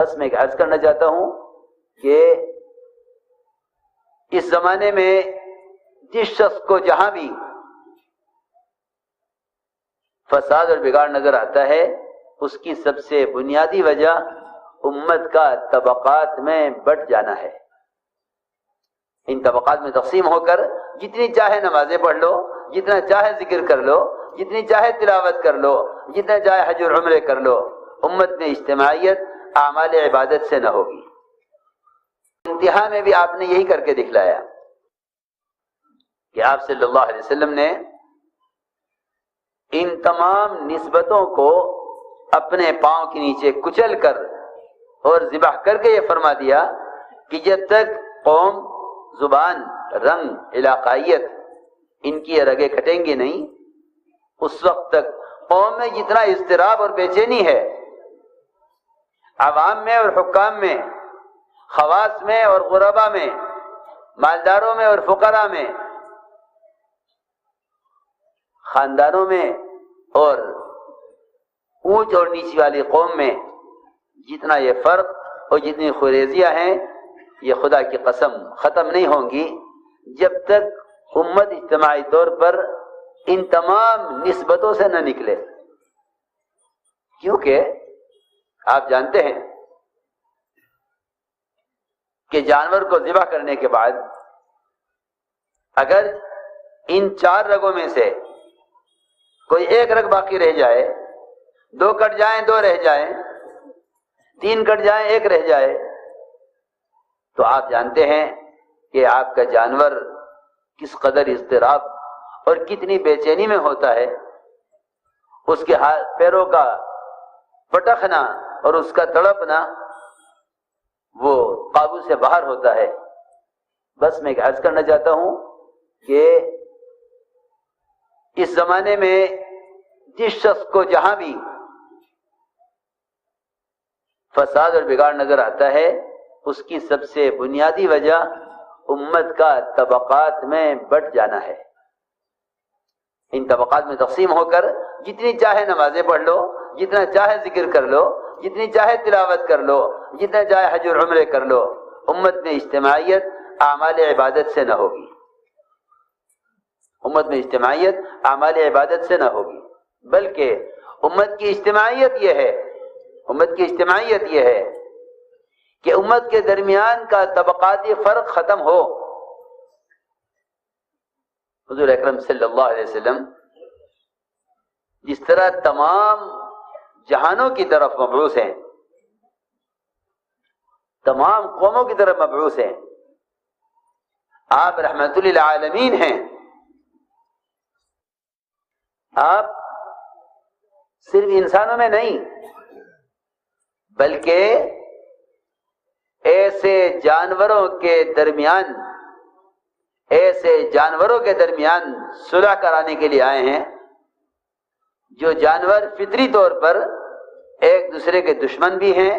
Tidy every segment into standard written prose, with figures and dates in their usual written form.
بس میں عرض کرنا چاہتا ہوں کہ اس زمانے میں جس شخص کو جہاں بھی فساد اور بگاڑ نظر آتا ہے، اس کی سب سے بنیادی وجہ امت کا طبقات میں بٹ جانا ہے۔ ان طبقات میں تقسیم ہو کر جتنی چاہے نمازیں پڑھ لو، جتنا چاہے ذکر کر لو، جتنی چاہے تلاوت کر لو، جتنا چاہے حج اور عمرے کر لو، امت میں اجتماعیت اعمال عبادت سے نہ ہوگی۔ انتہا میں بھی آپ نے یہی کر کے دکھلایا کہ آپ صلی اللہ علیہ وسلم نے ان تمام نسبتوں کو اپنے پاؤں کے نیچے کچل کر اور ذبح کر کے یہ فرما دیا کہ جب تک قوم، زبان، رنگ، علاقائیت ان کی رگیں کٹیں گے نہیں، اس وقت تک قوم میں جتنا اضطراب اور بے چینی ہے، عوام میں اور حکام میں، خواص میں اور غربا میں، مالداروں میں اور فقراء میں، خاندانوں میں اور اونچ اور نیچی والی قوم میں جتنا یہ فرق اور جتنی خریزیاں ہیں، یہ خدا کی قسم ختم نہیں ہوں گی جب تک امت اجتماعی طور پر ان تمام نسبتوں سے نہ نکلے۔ کیونکہ آپ جانتے ہیں کہ جانور کو ذبح کرنے کے بعد اگر ان 4 رگوں میں سے کوئی ایک رگ باقی رہ جائے، 2 کٹ جائیں، 2 رہ جائیں، 3 کٹ جائیں، 1 رہ جائے، تو آپ جانتے ہیں کہ آپ کا جانور کس قدر اضطراب اور کتنی بے چینی میں ہوتا ہے، اس کے پیروں کا پٹکنا اور اس کا تڑپنا وہ قابو سے باہر ہوتا ہے۔ بس میں عرض کرنا چاہتا ہوں کہ اس زمانے میں جس شخص کو جہاں بھی فساد اور بگاڑ نظر آتا ہے، اس کی سب سے بنیادی وجہ امت کا طبقات میں بٹ جانا ہے۔ ان طبقات میں تقسیم ہو کر جتنی چاہے نمازیں پڑھ لو، جتنا چاہے ذکر کر لو، جتنی چاہے تلاوت کر لو، جتنا چاہے حج اور عمرے کر لو، امت میں اجتماعیت اعمال عبادت سے نہ ہوگی۔ امت میں اجتماعیت اعمال عبادت سے نہ ہوگی، بلکہ امت کی اجتماعیت یہ ہے کہ امت کے درمیان کا طبقاتی فرق ختم ہو۔ حضور اکرم صلی اللہ علیہ وسلم جس طرح تمام جہانوں کی طرف مبعوث ہیں، تمام قوموں کی طرف مبعوث ہیں، آپ رحمت للعالمین ہیں، آپ صرف انسانوں میں نہیں بلکہ ایسے جانوروں کے درمیان صلح کرانے کے لیے آئے ہیں جو جانور فطری طور پر ایک دوسرے کے دشمن بھی ہیں،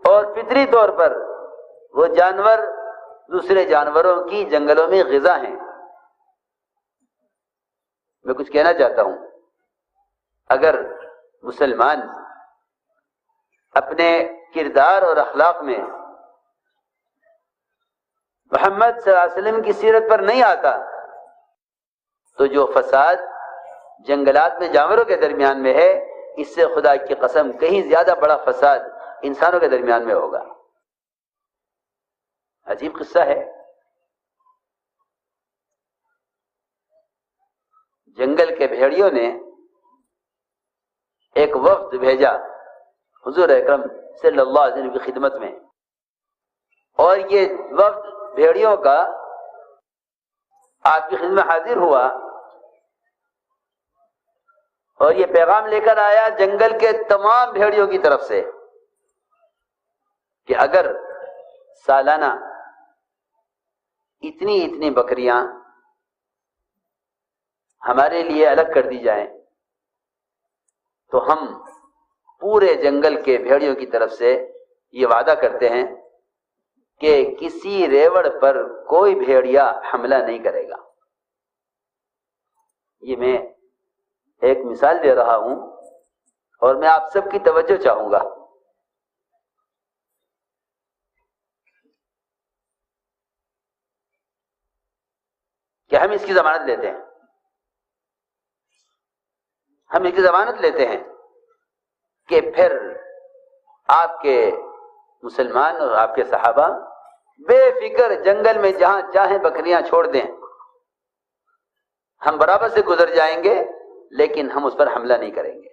اور فطری طور پر وہ جانور دوسرے جانوروں کی جنگلوں میں غذا ہیں۔ میں کچھ کہنا چاہتا ہوں، اگر مسلمان اپنے کردار اور اخلاق میں محمد صلی اللہ علیہ وسلم کی سیرت پر نہیں آتا تو جو فساد جنگلات میں جانوروں کے درمیان میں ہے، اس سے خدا کی قسم کہیں زیادہ بڑا فساد انسانوں کے درمیان میں ہوگا۔ عجیب قصہ ہے، جنگل کے بھیڑیوں نے ایک وفد بھیجا حضور اکرم صلی اللہ علیہ وسلم کی خدمت میں، اور یہ وفد بھیڑیوں کا آپ کی خدمت میں حاضر ہوا اور یہ پیغام لے کر آیا جنگل کے تمام بھیڑیوں کی طرف سے کہ اگر سالانہ اتنی بکریاں ہمارے لیے الگ کر دی جائیں تو ہم پورے جنگل کے بھیڑیوں کی طرف سے یہ وعدہ کرتے ہیں کہ کسی ریوڑ پر کوئی بھیڑیا حملہ نہیں کرے گا۔ یہ میں ایک مثال دے رہا ہوں اور میں آپ سب کی توجہ چاہوں گا۔ ہم اس کی ضمانت لیتے ہیں، ہم اس کی ضمانت لیتے ہیں کہ پھر آپ کے مسلمان اور آپ کے صحابہ بے فکر جنگل میں جہاں چاہیں بکریاں چھوڑ دیں، ہم برابر سے گزر جائیں گے لیکن ہم اس پر حملہ نہیں کریں گے۔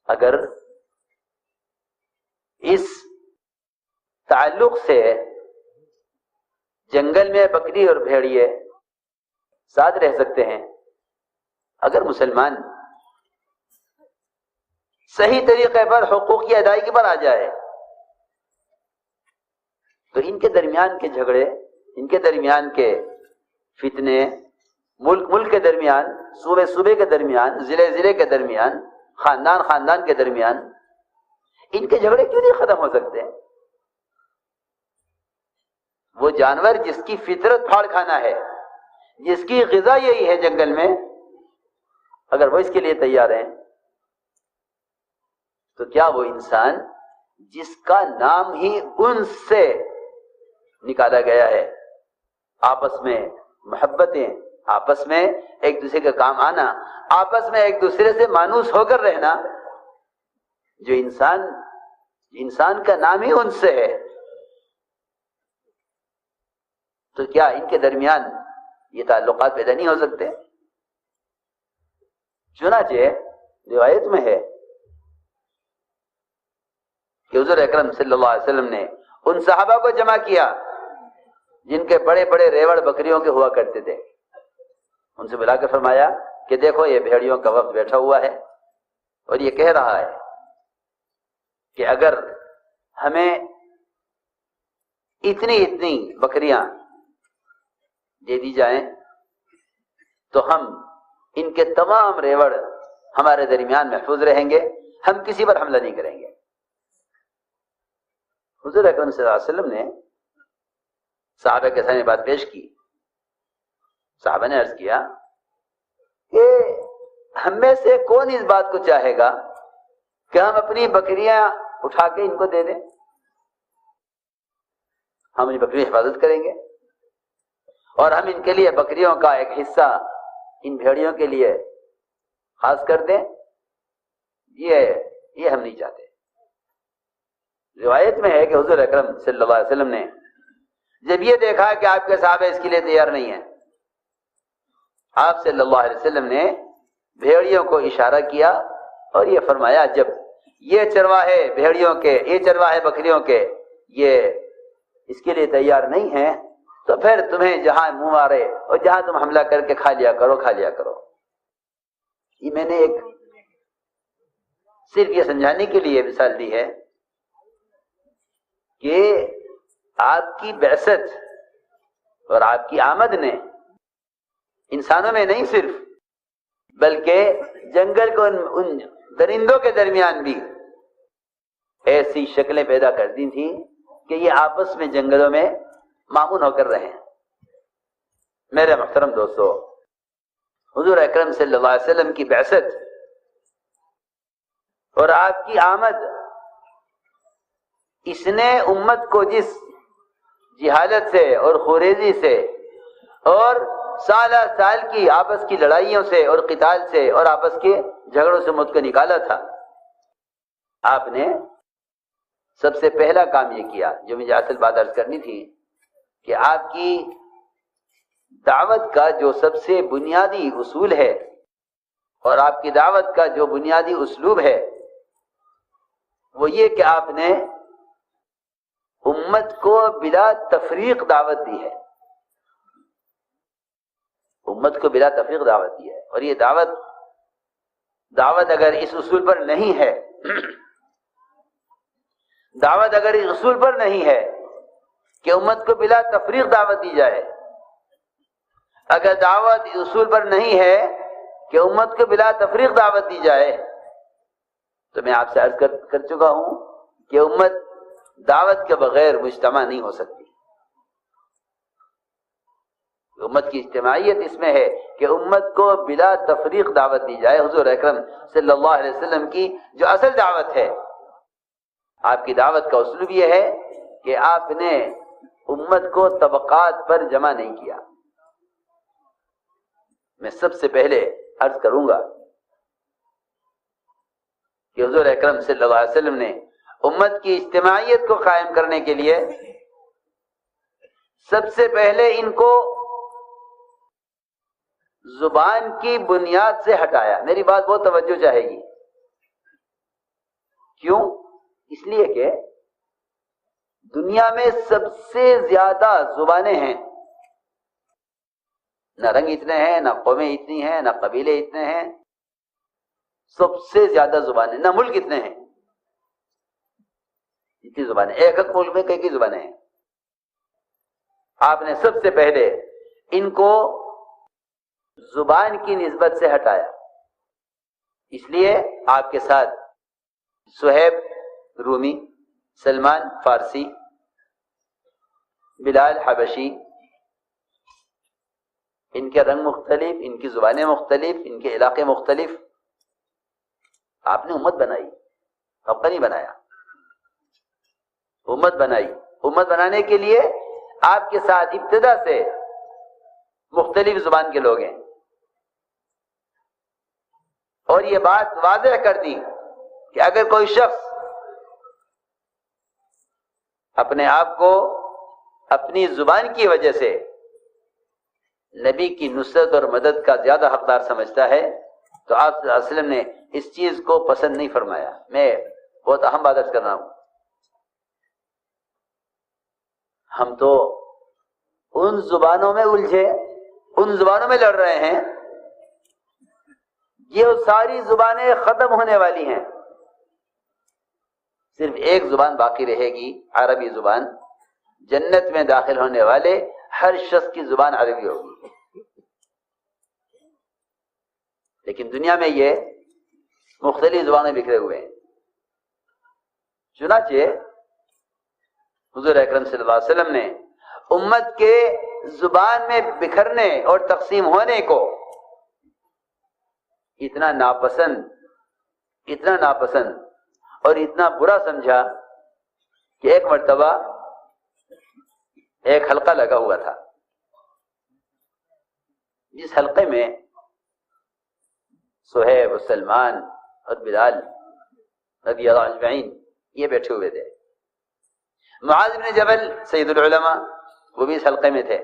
اگر اس تعلق سے جنگل میں بکری اور بھیڑیے ساتھ رہ سکتے ہیں، اگر مسلمان صحیح طریقے پر حقوق کی ادائیگی پر آ جائے تو ان کے درمیان کے جھگڑے، ان کے درمیان کے فتنے، ملک کے درمیان، صوبے کے درمیان، ضلع کے درمیان، خاندان کے درمیان، ان کے جھگڑے کیوں نہیں ختم ہو سکتے؟ وہ جانور جس کی فطرت پھاڑ کھانا ہے، جس کی غذا یہی ہے جنگل میں، اگر وہ اس کے لیے تیار ہیں تو کیا وہ انسان جس کا نام ہی انس سے نکالا گیا ہے، آپس میں محبتیں، آپس میں ایک دوسرے کا کام آنا، آپس میں ایک دوسرے سے مانوس ہو کر رہنا، جو انسان کا نام ہی انس سے ہے، تو کیا ان کے درمیان یہ تعلقات پیدا نہیں ہو سکتے؟ چنانچہ روایت میں ہے کہ حضور اکرم صلی اللہ علیہ وسلم نے ان صحابہ کو جمع کیا جن کے بڑے بڑے ریوڑ بکریوں کے ہوا کرتے تھے، ان سے بلا کے فرمایا کہ دیکھو یہ بھیڑیوں کا وقت بیٹھا ہوا ہے اور یہ کہہ رہا ہے کہ اگر ہمیں اتنی بکریاں دے دی جائیں تو ہم ان کے تمام ریوڑ ہمارے درمیان محفوظ رہیں گے، ہم کسی پر حملہ نہیں کریں گے۔ حضور اکرم صلی اللہ علیہ وسلم نے صحابہ کے سامنے بات پیش کی، صحابہ نے عرض کیا کہ ہم میں سے کون اس بات کو چاہے گا کہ ہم اپنی بکریاں اٹھا کے ان کو دے دیں، ہم ان بکریوں کی حفاظت کریں گے اور ہم ان کے لیے بکریوں کا ایک حصہ ان بھیڑیوں کے لیے خاص کر دیں، یہ ہم نہیں چاہتے۔ روایت میں ہے کہ حضور اکرم صلی اللہ علیہ وسلم نے جب یہ دیکھا کہ آپ کے صحابہ اس کے لیے تیار نہیں ہیں، آپ صلی اللہ علیہ وسلم نے بھیڑیوں کو اشارہ کیا اور یہ فرمایا جب یہ چرواہے بھیڑیوں کے، یہ چرواہے بکریوں کے یہ اس کے لیے تیار نہیں ہیں تو پھر تمہیں جہاں منہ مارے اور جہاں تم حملہ کر کے کھا لیا کرو۔ یہ میں نے ایک صرف یہ سمجھانے کے لیے مثال دی ہے کہ آپ کی بعثت اور آپ کی آمد نے انسانوں میں نہیں صرف بلکہ جنگل کو ان درندوں کے درمیان بھی ایسی شکلیں پیدا کر دی تھیں کہ یہ آپس میں جنگلوں میں معمون ہو کر رہے ہیں۔ میرے محترم دوستو، حضور اکرم صلی اللہ علیہ وسلم کی بعثت اور آپ کی آمد، اس نے امت کو جس جہالت سے اور خوریزی سے اور سال کی آپس کی لڑائیوں سے اور قتال سے اور آپس کے جھگڑوں سے مجھ کو نکالا تھا، آپ نے سب سے پہلا کام یہ کیا جو مجھے اصل بات عرض کرنی تھی کہ آپ کی دعوت کا جو سب سے بنیادی اصول ہے اور آپ کی دعوت کا جو بنیادی اسلوب ہے وہ یہ کہ آپ نے امت کو بلا تفریق دعوت دی ہے، امت کو بلا تفریق دعوت دی ہے۔ اور یہ دعوت اگر اس اصول پر نہیں ہے، دعوت اگر اس اصول پر نہیں ہے کہ امت کو بلا تفریق دعوت دی جائے، اگر دعوت اس اصول پر نہیں ہے کہ امت کو بلا تفریق دعوت دی جائے، تو میں آپ سے عرض کر چکا ہوں کہ امت دعوت کے بغیر مجتمع نہیں ہو سکتی۔ امت کی اجتماعیت اس میں ہے کہ امت کو بلا تفریق دعوت دی جائے۔ حضور اکرم صلی اللہ علیہ وسلم کی جو اصل دعوت ہے، آپ کی دعوت کا اسلوب یہ ہے کہ آپ نے امت کو طبقات پر جمع نہیں کیا. میں سب سے پہلے عرض کروں گا کہ حضور اکرم صلی اللہ علیہ وسلم نے امت کی اجتماعیت کو قائم کرنے کے لیے سب سے پہلے ان کو زبان کی بنیاد سے ہٹایا. میری بات بہت توجہ چاہے گی. کیوں؟ اس لیے کہ دنیا میں سب سے زیادہ زبانیں ہیں. نہ رنگ اتنے ہیں، نہ قومیں اتنی ہیں، نہ قبیلے اتنے ہیں. سب سے زیادہ زبانیں. نہ ملک اتنے ہیں، اتنی زبانیں. ایک ایک ملک میں کئی زبانیں ہیں. آپ نے سب سے پہلے ان کو زبان کی نسبت سے ہٹایا. اس لیے آپ کے ساتھ صہیب رومی، سلمان فارسی، بلال حبشی، ان کے رنگ مختلف، ان کی زبانیں مختلف، ان کے علاقے مختلف. آپ نے امت بنائی، طبقہ نہیں بنایا. امت بنائی. امت بنانے کے لیے آپ کے ساتھ ابتدا سے مختلف زبان کے لوگ ہیں. اور یہ بات واضح کر دی کہ اگر کوئی شخص اپنے آپ کو اپنی زبان کی وجہ سے نبی کی نصرت اور مدد کا زیادہ حقدار سمجھتا ہے تو آپ صلی اللہ علیہ وسلم نے اس چیز کو پسند نہیں فرمایا. میں بہت اہم بات عرض کر رہا ہوں. ہم تو ان زبانوں میں الجھے، ان زبانوں میں لڑ رہے ہیں. یہ ساری زبانیں ختم ہونے والی ہیں. صرف ایک زبان باقی رہے گی، عربی زبان. جنت میں داخل ہونے والے ہر شخص کی زبان عربی ہوگی. لیکن دنیا میں یہ مختلف زبانیں بکھرے ہوئے ہیں. چنانچہ حضور اکرم صلی اللہ علیہ وسلم نے امت کے زبان میں بکھرنے اور تقسیم ہونے کو اتنا ناپسند اور اتنا برا سمجھا کہ ایک مرتبہ ایک حلقہ لگا ہوا تھا، جس حلقے میں صہیب و سلمان اور بلال رضی اللہ عنہ اجمعین یہ بیٹھے ہوئے تھے. معاذ بن جبل سید العلماء وہ بھی اس حلقے میں تھے.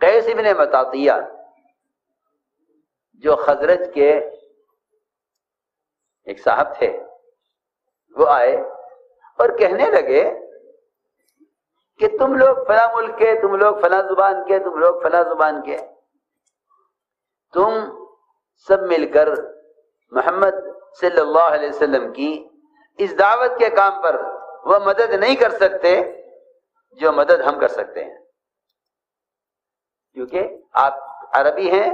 قیس بن مطاطیہ جو خزرج کے ایک صاحب تھے، وہ آئے اور کہنے لگے کہ تم لوگ فلاں ملک کے، تم لوگ فلاں زبان کے، تم لوگ فلاں زبان کے، تم سب مل کر محمد صلی اللہ علیہ وسلم کی اس دعوت کے کام پر وہ مدد نہیں کر سکتے جو مدد ہم کر سکتے ہیں. کیونکہ آپ عربی ہیں،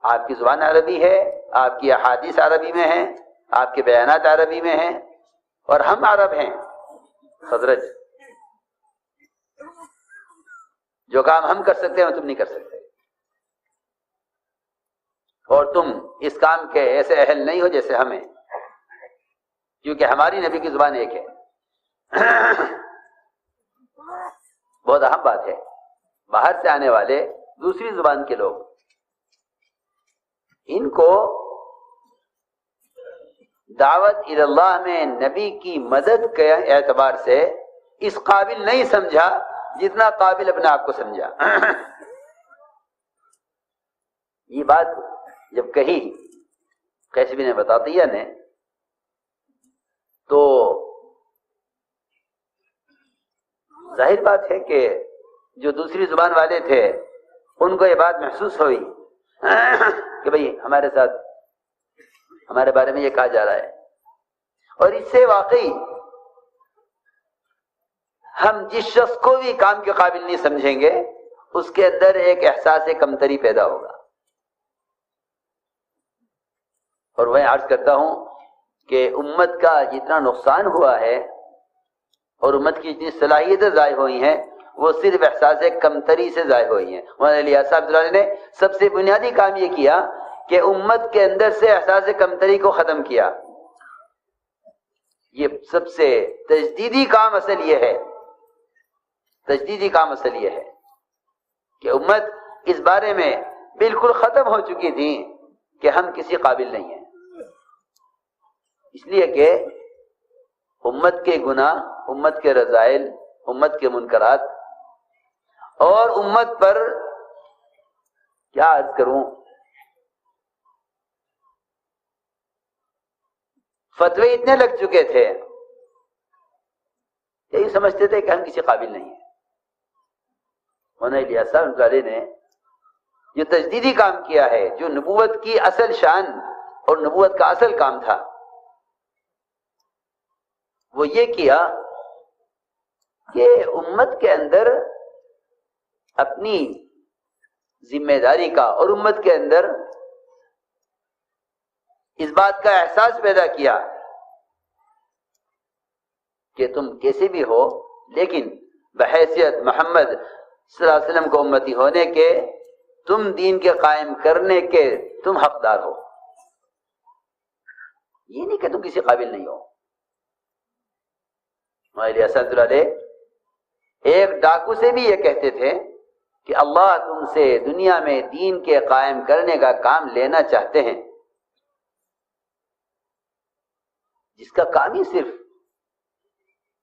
آپ کی زبان عربی ہے، آپ کی احادیث عربی میں ہیں، آپ کے بیانات عربی میں ہیں، اور ہم عرب ہیں خزرج. جو کام ہم کر سکتے ہیں وہ تم نہیں کر سکتے، اور تم اس کام کے ایسے اہل نہیں ہو جیسے ہمیں، کیونکہ ہماری نبی کی زبان ایک ہے. بہت اہم بات ہے. باہر سے آنے والے دوسری زبان کے لوگ، ان کو دعوت اللہ میں نبی کی مدد کے اعتبار سے اس قابل نہیں سمجھا جتنا قابل اپنے آپ کو سمجھا. یہ بات جب کہی قیس بن مطاطیہ نے تو ظاہر بات ہے کہ جو دوسری زبان والے تھے ان کو یہ بات محسوس ہوئی کہ بھئی ہمارے ساتھ ہمارے بارے میں یہ کہا جا رہا ہے، اور اس سے واقعی ہم جس شخص کو بھی کام کے قابل نہیں سمجھیں گے اس کے اندر ایک احساس کمتری پیدا ہوگا. اور میں عرض کرتا ہوں کہ امت کا جتنا نقصان ہوا ہے اور امت کی جتنی صلاحیتیں ضائع ہوئی ہیں وہ صرف احساس کمتری سے ضائع ہوئی ہیں. مولانا الیاس صاحب اللہ نے سب سے بنیادی کام یہ کیا کہ امت کے اندر سے احساس کمتری کو ختم کیا. یہ سب سے تجدیدی کام اصل یہ ہے، تجدیدی کام اصل یہ ہے کہ امت اس بارے میں بالکل ختم ہو چکی تھی کہ ہم کسی قابل نہیں ہیں، اس لیے کہ امت کے گناہ، امت کے رذائل، امت کے منکرات، اور امت پر کیا عرض کروں، فتوے اتنے لگ چکے تھے، یہی سمجھتے تھے کہ ہم کسی قابل نہیں ہیں۔ مولانا الیاس صاحب رحمۃ اللہ علیہ نے جو تجدیدی کام کیا ہے، جو نبوت کی اصل شان اور نبوت کا اصل کام تھا، وہ یہ کیا کہ امت کے اندر اپنی ذمہ داری کا اور امت کے اندر اس بات کا احساس پیدا کیا کہ تم کیسے بھی ہو لیکن بحیثیت محمد صلی اللہ علیہ وسلم کو امتی ہونے کے، تم دین کے قائم کرنے کے تم حقدار ہو، یہ نہیں کہ تم کسی قابل نہیں ہو۔ ہمارے اسد علیہ ایک ڈاکو سے بھی یہ کہتے تھے کہ اللہ تم سے دنیا میں دین کے قائم کرنے کا کام لینا چاہتے ہیں، جس کا کام ہی صرف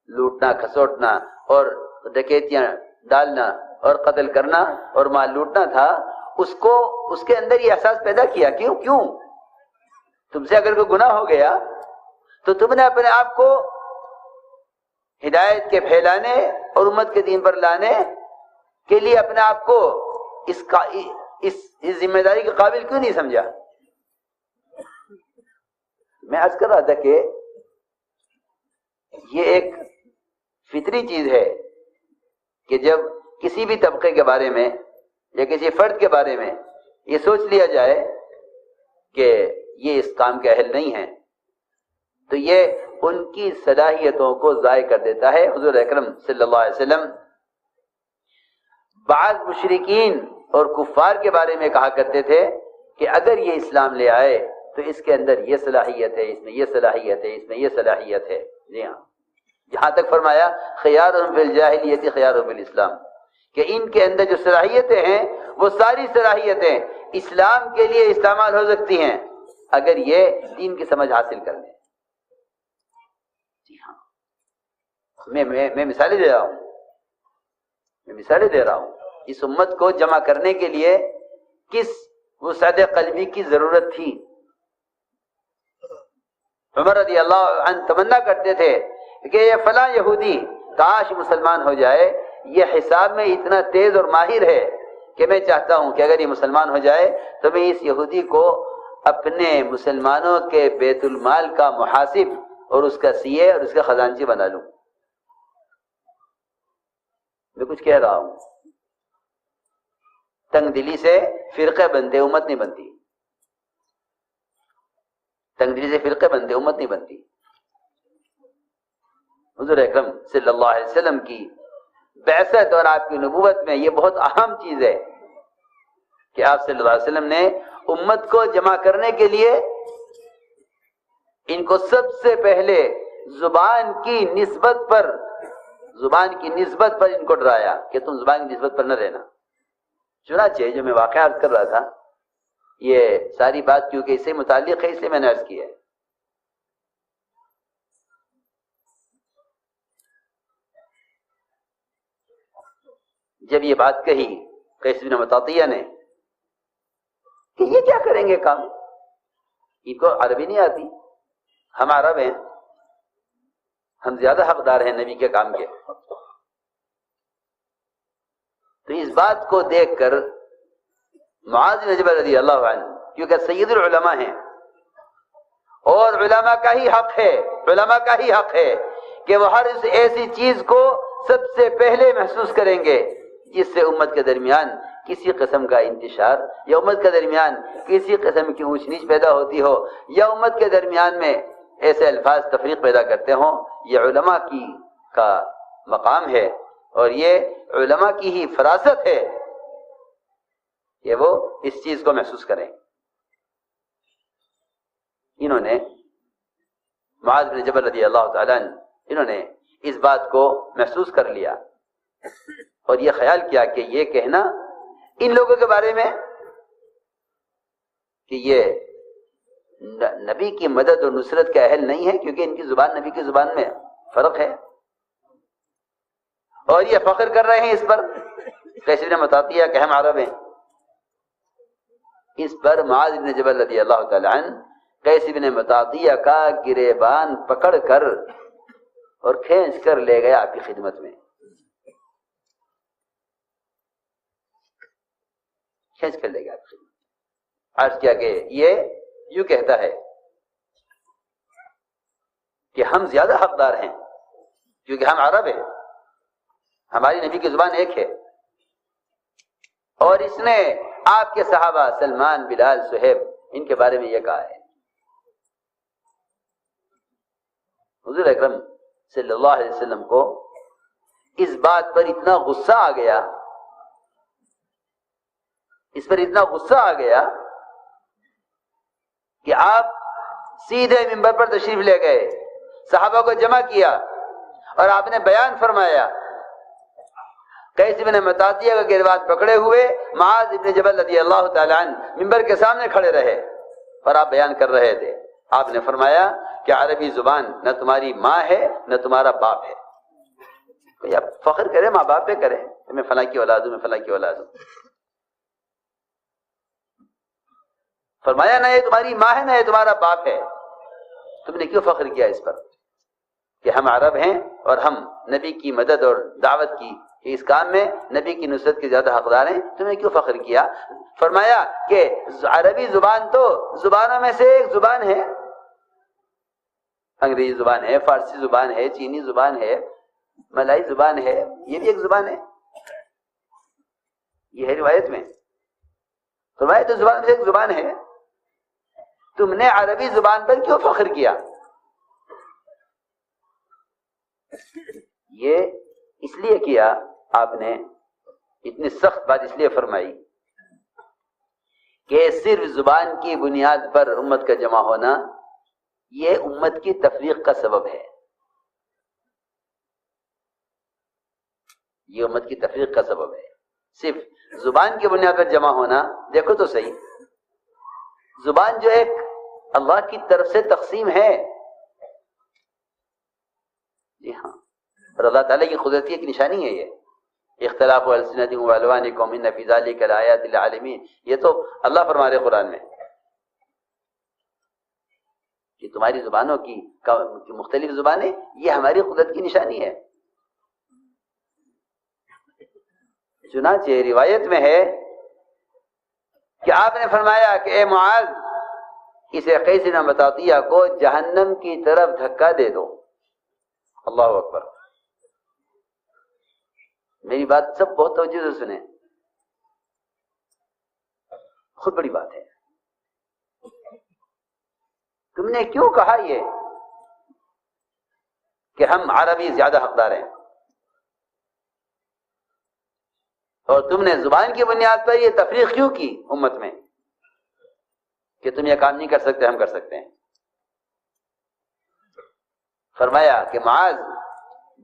لوٹنا، کھسوٹنا اور ڈکیتیاں ڈالنا اور قتل کرنا اور مال لوٹنا تھا، اس کے اندر یہ احساس پیدا کیا۔ کیوں تم سے اگر کوئی گناہ ہو گیا تو تم نے اپنے آپ کو ہدایت کے پھیلانے اور امت کے دین پر لانے کے لیے اپنے آپ کو اس ذمہ داری کے قابل کیوں نہیں سمجھا؟ میں عرض کر رہا تھا کہ یہ ایک فطری چیز ہے کہ جب کسی بھی طبقے کے بارے میں یا کسی فرد کے بارے میں یہ سوچ لیا جائے کہ یہ اس کام کے اہل نہیں ہیں، تو یہ ان کی صلاحیتوں کو ضائع کر دیتا ہے۔ حضور اکرم صلی اللہ علیہ وسلم بعض مشرکین اور کفار کے بارے میں کہا کرتے تھے کہ اگر یہ اسلام لے آئے تو اس کے اندر یہ صلاحیت ہے، اس میں یہ صلاحیت ہے، اس میں یہ صلاحیت ہے۔ جی ہاں، جہاں تک فرمایا خیارہم فی الجاہلیۃ خیارہم فی الاسلام، کہ ان کے اندر جو صلاحیتیں ہیں وہ ساری صلاحیتیں اسلام کے لیے استعمال ہو سکتی ہیں اگر یہ دین کی سمجھ حاصل کر لیں۔ جی ہاں، میں مثالیں دے رہا ہوں اس امت کو جمع کرنے کے لیے کس وسعت قلبی کی ضرورت تھی۔ عمر رضی اللہ عنہ تمنا کرتے تھے کہ یہ فلاں یہودی کاش مسلمان ہو جائے، یہ حساب میں اتنا تیز اور ماہر ہے کہ میں چاہتا ہوں کہ اگر یہ مسلمان ہو جائے تو میں اس یہودی کو اپنے مسلمانوں کے بیت المال کا محاسب اور اس کا سی اے اور اس کا خزانچی بنا لوں۔ میں کچھ کہہ رہا ہوں، تنگ دلی سے فرقے بنتے امت نہیں بنتی، تنگ دلی سے فرقے بنتے امت نہیں بنتی۔ حضور اکرم صلی اللہ علیہ وسلم کی بعثت اور آپ کی نبوت میں یہ بہت اہم چیز ہے کہ آپ صلی اللہ علیہ وسلم نے امت کو جمع کرنے کے لیے ان کو سب سے پہلے زبان کی نسبت پر ان کو ڈرایا کہ تم زبان کی نسبت پر نہ رہنا۔ چنانچہ جو میں واقعہ عرض کر رہا تھا، یہ ساری بات کیونکہ اس سے متعلق ہے اس لیے میں نے عرض کیا ہے۔ جب یہ بات کہی قیس بن مطاطیہ نے کہ یہ کیا کریں گے کام، ان کو عربی نہیں آتی، ہم عرب ہیں، ہم زیادہ حقدار ہیں نبی کے کام کے، تو اس بات کو دیکھ کر معاذ بن جبل رضی اللہ عنہ، کیونکہ سید العلماء ہیں اور علماء کا ہی حق ہے کہ وہ ہر ایسی چیز کو سب سے پہلے محسوس کریں گے جس سے امت کے درمیان کسی قسم کا انتشار یا امت کے درمیان کسی قسم کی اونچ نیچ پیدا ہوتی ہو یا امت کے درمیان میں ایسے الفاظ تفریق پیدا کرتے ہوں۔ یہ علماء کا مقام ہے اور یہ علماء کی ہی فراست ہے کہ وہ اس چیز کو محسوس کریں۔ انہوں نے معاذ بن جبل رضی اللہ تعالیٰ عنہ انہوں نے اس بات کو محسوس کر لیا اور یہ خیال کیا کہ یہ کہنا ان لوگوں کے بارے میں کہ یہ نبی کی مدد اور نصرت کا اہل نہیں ہے، کیونکہ ان کی زبان نبی کی زبان میں فرق ہے، اور یہ فخر کر رہے ہیں اس پر کیسے بن متاتیہ کہ ہم عرب ہیں. اس پر معاذ بن جبل رضی اللہ تعالی عنہ قیس بن متاتیہ کا گریبان پکڑ کر اور کھینچ کر لے گیا آپ کی خدمت میں، کھینچ کر لے گیا آپ کی خدمت. عرض کیا کہ یہ یوں کہتا ہے کہ ہم زیادہ حقدار ہیں کیونکہ ہم عرب ہیں، ہماری نبی کی زبان ایک ہے، اور اس نے آپ کے صحابہ سلمان، بلال، صہیب ان کے بارے میں یہ کہا ہے. حضور اکرم صلی اللہ علیہ وسلم کو اس بات پر اتنا غصہ آ گیا، اس پر اتنا غصہ آ گیا کہ آپ سیدھے منبر پر تشریف لے گئے، صحابہ کو جمع کیا اور آپ نے بیان فرمایا. قیس بن متاتیہ کا گریبان پکڑے ہوئے معاذ بن جبل رضی اللہ تعالی عنہ ممبر کے سامنے کھڑے رہے اور آپ بیان کر رہے تھے. آپ نے فرمایا کہ عربی زبان نہ تمہاری ماں ہے نہ تمہارا باپ ہے. کوئی آپ فخر کرے ماں باپ پہ کرے، میں فلاں کی اولاد ہوں، میں فلاں کی اولاد ہوں. فرمایا نہ یہ تمہاری ماں ہے نہ یہ تمہارا باپ ہے، تم نے کیوں فخر کیا اس پر کہ ہم عرب ہیں اور ہم نبی کی مدد اور دعوت کی اس کام میں نبی کی نصرت کے زیادہ حقدار ہیں، تم نے کیوں فخر کیا؟ فرمایا کہ عربی زبان تو زبانوں میں سے ایک زبان ہے، انگریزی زبان ہے، فارسی زبان ہے، چینی زبان ہے، ملائی زبان ہے، یہ بھی ایک زبان ہے، یہ ہے روایت میں. فرمایا تو زبان میں سے ایک زبان ہے، تم نے عربی زبان پر کیوں فخر کیا؟ یہ اس لیے کیا، آپ نے اتنی سخت بات اس لیے فرمائی کہ صرف زبان کی بنیاد پر امت کا جمع ہونا یہ امت کی تفریق کا سبب ہے، یہ امت کی تفریق کا سبب ہے. صرف زبان کی بنیاد پر جمع ہونا، دیکھو تو صحیح، زبان جو ایک اللہ کی طرف سے تقسیم ہے، جی ہاں، اور اللہ تعالیٰ کی قدرت کی ایک نشانی ہے یہ اختلاف السنتکم والوانکم ان فی ذلک لآیات للعالمین. یہ تو اللہ فرما رہے قرآن میں کہ تمہاری زبانوں کی مختلف زبانیں یہ ہماری قدرت کی نشانی ہے. چنانچہ روایت میں ہے کہ آپ نے فرمایا کہ اے معاذ، اسے قیس بن متاتیہ کو جہنم کی طرف دھکا دے دو. اللہ اکبر. میری بات سب بہت توجہ سے سنیں، خود بڑی بات ہے. تم نے کیوں کہا یہ کہ ہم عربی زیادہ حقدار ہیں، اور تم نے زبان کی بنیاد پر یہ تفریق کیوں کی امت میں کہ تم یہ کام نہیں کر سکتے، ہم کر سکتے ہیں؟ فرمایا کہ معاذ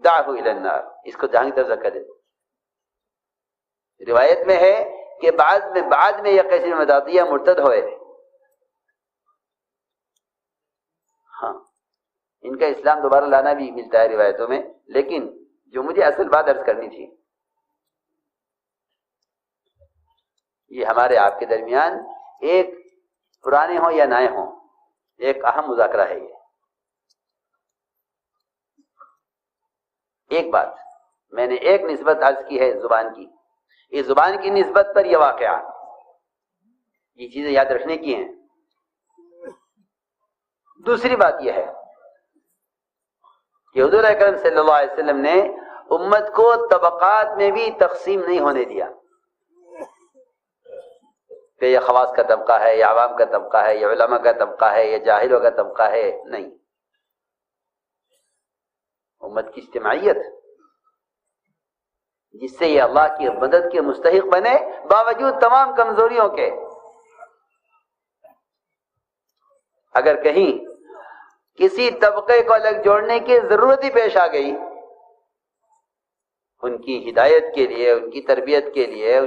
دعہ الی النار، اس کو جہنم کی طرف دھکا دے دو. روایت میں ہے کہ بعد میں یہ قیس بن متاتیہ مرتد ہوئے. ہاں، ان کا اسلام دوبارہ لانا بھی ملتا ہے روایتوں میں، لیکن جو مجھے اصل بات عرض کرنی تھی، یہ ہمارے آپ کے درمیان ایک پرانے ہوں یا نئے ہوں ایک اہم مذاکرہ ہے. ایک بات میں نے ایک نسبت عرض کی ہے زبان کی، اس زبان کی نسبت پر یہ واقعہ، یہ چیزیں یاد رکھنے کی ہیں. دوسری بات یہ ہے کہ حضور اکرم صلی اللہ علیہ وسلم نے امت کو طبقات میں بھی تقسیم نہیں ہونے دیا کہ یہ خواص کا طبقہ ہے، یہ عوام کا طبقہ ہے، یہ علماء کا طبقہ ہے، یہ جاہلوں کا طبقہ ہے. نہیں، امت کی اجتماعیت جس سے یہ اللہ کی مدد کے مستحق بنے باوجود تمام کمزوریوں کے. اگر کہیں کسی طبقے کو الگ جوڑنے کی ضرورت ہی پیش آ گئی، ان کی ہدایت کے لیے، ان کی تربیت کے لیے،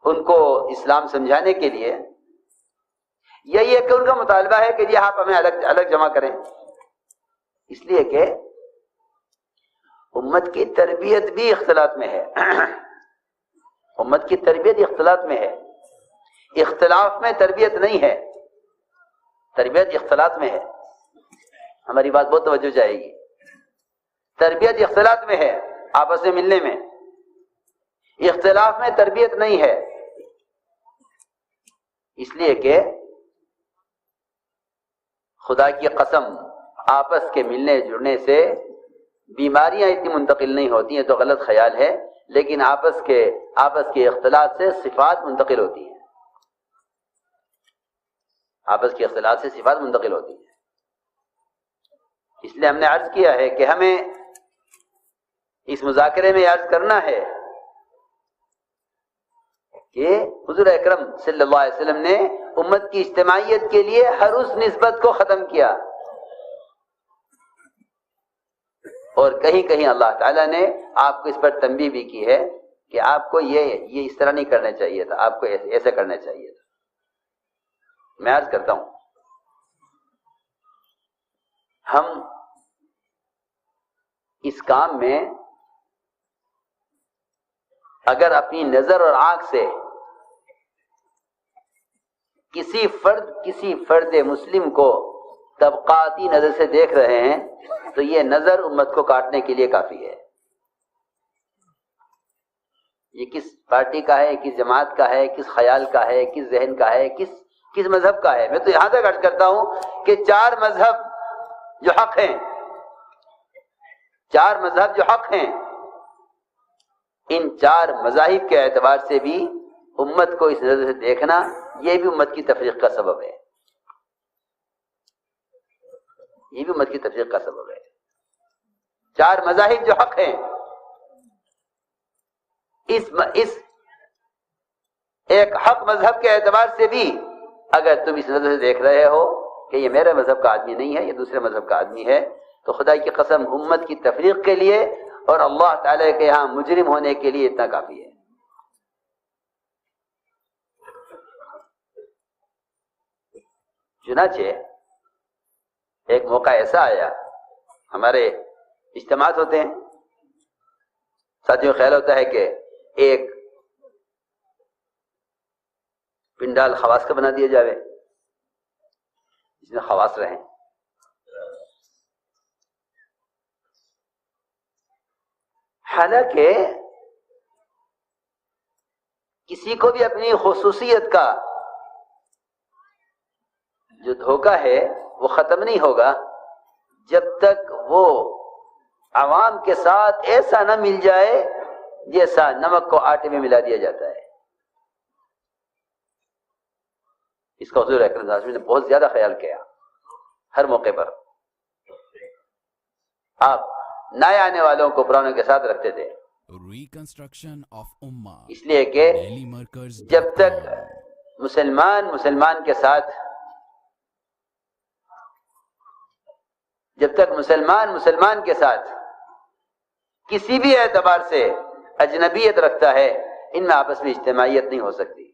ان کو اسلام سمجھانے کے لیے، یہی ہے کہ ان کا مطالبہ ہے کہ جی آپ ہمیں الگ جمع کریں، اس لیے کہ امت کی تربیت بھی اختلاط میں ہے امت کی تربیت اختلاط میں ہے، اختلاف میں تربیت نہیں ہے، تربیت اختلاط میں ہے۔ ہماری بات بہت توجہ جائے گی، تربیت اختلاط میں ہے، آپس میں ملنے میں، اختلاف میں تربیت نہیں ہے، اس لیے کہ خدا کی قسم آپس کے ملنے جڑنے سے بیماریاں اتنی منتقل نہیں ہوتی ہیں تو غلط خیال ہے، لیکن آپس کے اختلاط سے صفات منتقل ہوتی ہیں، آپس کے اختلاط سے صفات منتقل ہوتی ہیں۔ اس لیے ہم نے عرض کیا ہے کہ ہمیں اس مذاکرے میں عرض کرنا ہے کہ حضور اکرم صلی اللہ علیہ وسلم نے امت کی اجتماعیت کے لیے ہر اس نسبت کو ختم کیا، اور کہیں کہیں اللہ تعالیٰ نے آپ کو اس پر تنبیہ بھی کی ہے کہ آپ کو یہ اس طرح نہیں کرنا چاہیے تھا، آپ کو ایسے کرنا چاہیے تھا۔ میں عرض کرتا ہوں، ہم اس کام میں اگر اپنی نظر اور آنکھ سے کسی فرد مسلم کو طبقاتی نظر سے دیکھ رہے ہیں تو یہ نظر امت کو کاٹنے کے لیے کافی ہے۔ یہ کس پارٹی کا ہے، کس جماعت کا ہے، کس خیال کا ہے، کس ذہن کا ہے، کس مذہب کا ہے۔ میں تو یہاں تک عرض کرتا ہوں کہ 4 مذہب جو حق ہیں، 4 مذہب جو حق ہیں، ان 4 مذاہب کے اعتبار سے بھی امت کو اس نظر سے دیکھنا، یہ بھی امت کی تفریق کا سبب ہے، یہ بھی امت کی تفریق کا سبب ہے۔ 4 مذاہب جو حق ہیں، اس ایک حق مذہب کے اعتبار سے بھی اگر تم اس نظر سے دیکھ رہے ہو کہ یہ میرے مذہب کا آدمی نہیں ہے، یہ دوسرے مذہب کا آدمی ہے، تو خدا کی قسم امت کی تفریق کے لیے اور اللہ تعالی کے یہاں مجرم ہونے کے لیے اتنا کافی ہے۔ چنانچہ ایک موقع ایسا آیا، ہمارے اجتماعات ہوتے ہیں، ساتھیوں خیال ہوتا ہے کہ ایک پنڈال خواص کا بنا دیا جاوے جس میں خواص رہیں۔ حالانکہ کسی کو بھی اپنی خصوصیت کا جو دھوکہ ہے وہ ختم نہیں ہوگا جب تک وہ عوام کے ساتھ ایسا نہ مل جائے جیسا نمک کو آٹے میں ملا دیا جاتا ہے۔ اس کا حضور اکرم صلی اللہ علیہ وسلم نے بہت زیادہ خیال کیا، ہر موقع پر آپ نئے آنے والوں کو پرانوں کے ساتھ رکھتے تھے، اس لیے کہ جب تک مسلمان کے ساتھ کسی بھی اعتبار سے اجنبیت رکھتا ہے، ان میں آپس میں اجتماعیت نہیں ہو سکتی۔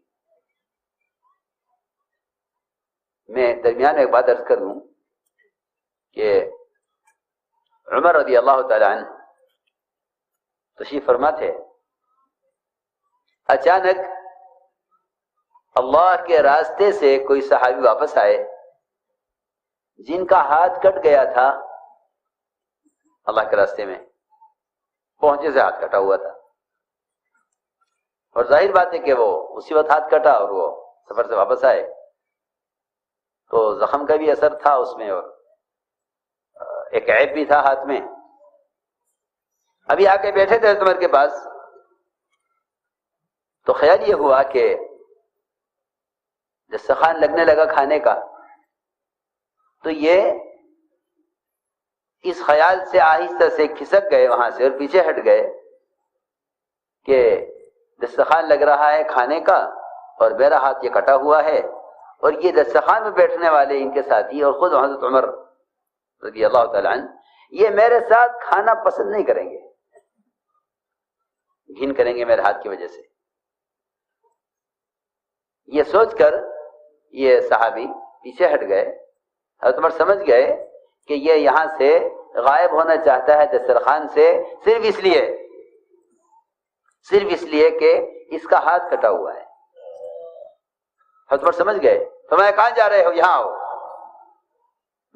میں درمیان میں ایک بات عرض کر لوں کہ عمر رضی اللہ تعالی عنہ تشریف فرما تھے، اچانک اللہ کے راستے سے کوئی صحابی واپس آئے جن کا ہاتھ کٹ گیا تھا، اللہ کے راستے میں پہنچے سے ہاتھ کٹا ہوا تھا، اور ظاہر بات ہے کہ وہ اسی وقت ہاتھ کٹا اور وہ سفر سے واپس آئے تو زخم کا بھی اثر تھا اس میں، اور ایک عیب بھی تھا ہاتھ میں۔ ابھی آ کے بیٹھے تھے عمر کے پاس تو خیال یہ ہوا کہ دسترخوان لگنے لگا کھانے کا، تو یہ اس خیال سے آہستہ سے کھسک گئے وہاں سے اور پیچھے ہٹ گئے کہ دسترخوان لگ رہا ہے کھانے کا اور میرا ہاتھ یہ کٹا ہوا ہے اور یہ دسترخوان میں بیٹھنے والے ان کے ساتھی اور خود حضرت عمر رضی اللہ تعالیٰ عنہ یہ میرے ساتھ کھانا پسند نہیں کریں گے، گھن کریں گے میرے ہاتھ کی وجہ سے۔ یہ سوچ کر یہ صحابی پیچھے ہٹ گئے۔ حضرت عمر سمجھ گئے کہ یہ یہاں سے غائب ہونا چاہتا ہے دسترخوان سے صرف اس لیے کہ اس کا ہاتھ کٹا ہوا ہے۔ حضرت عمر سمجھ گئے، فرمایا کہاں جا رہے ہو؟ یہاں آؤ،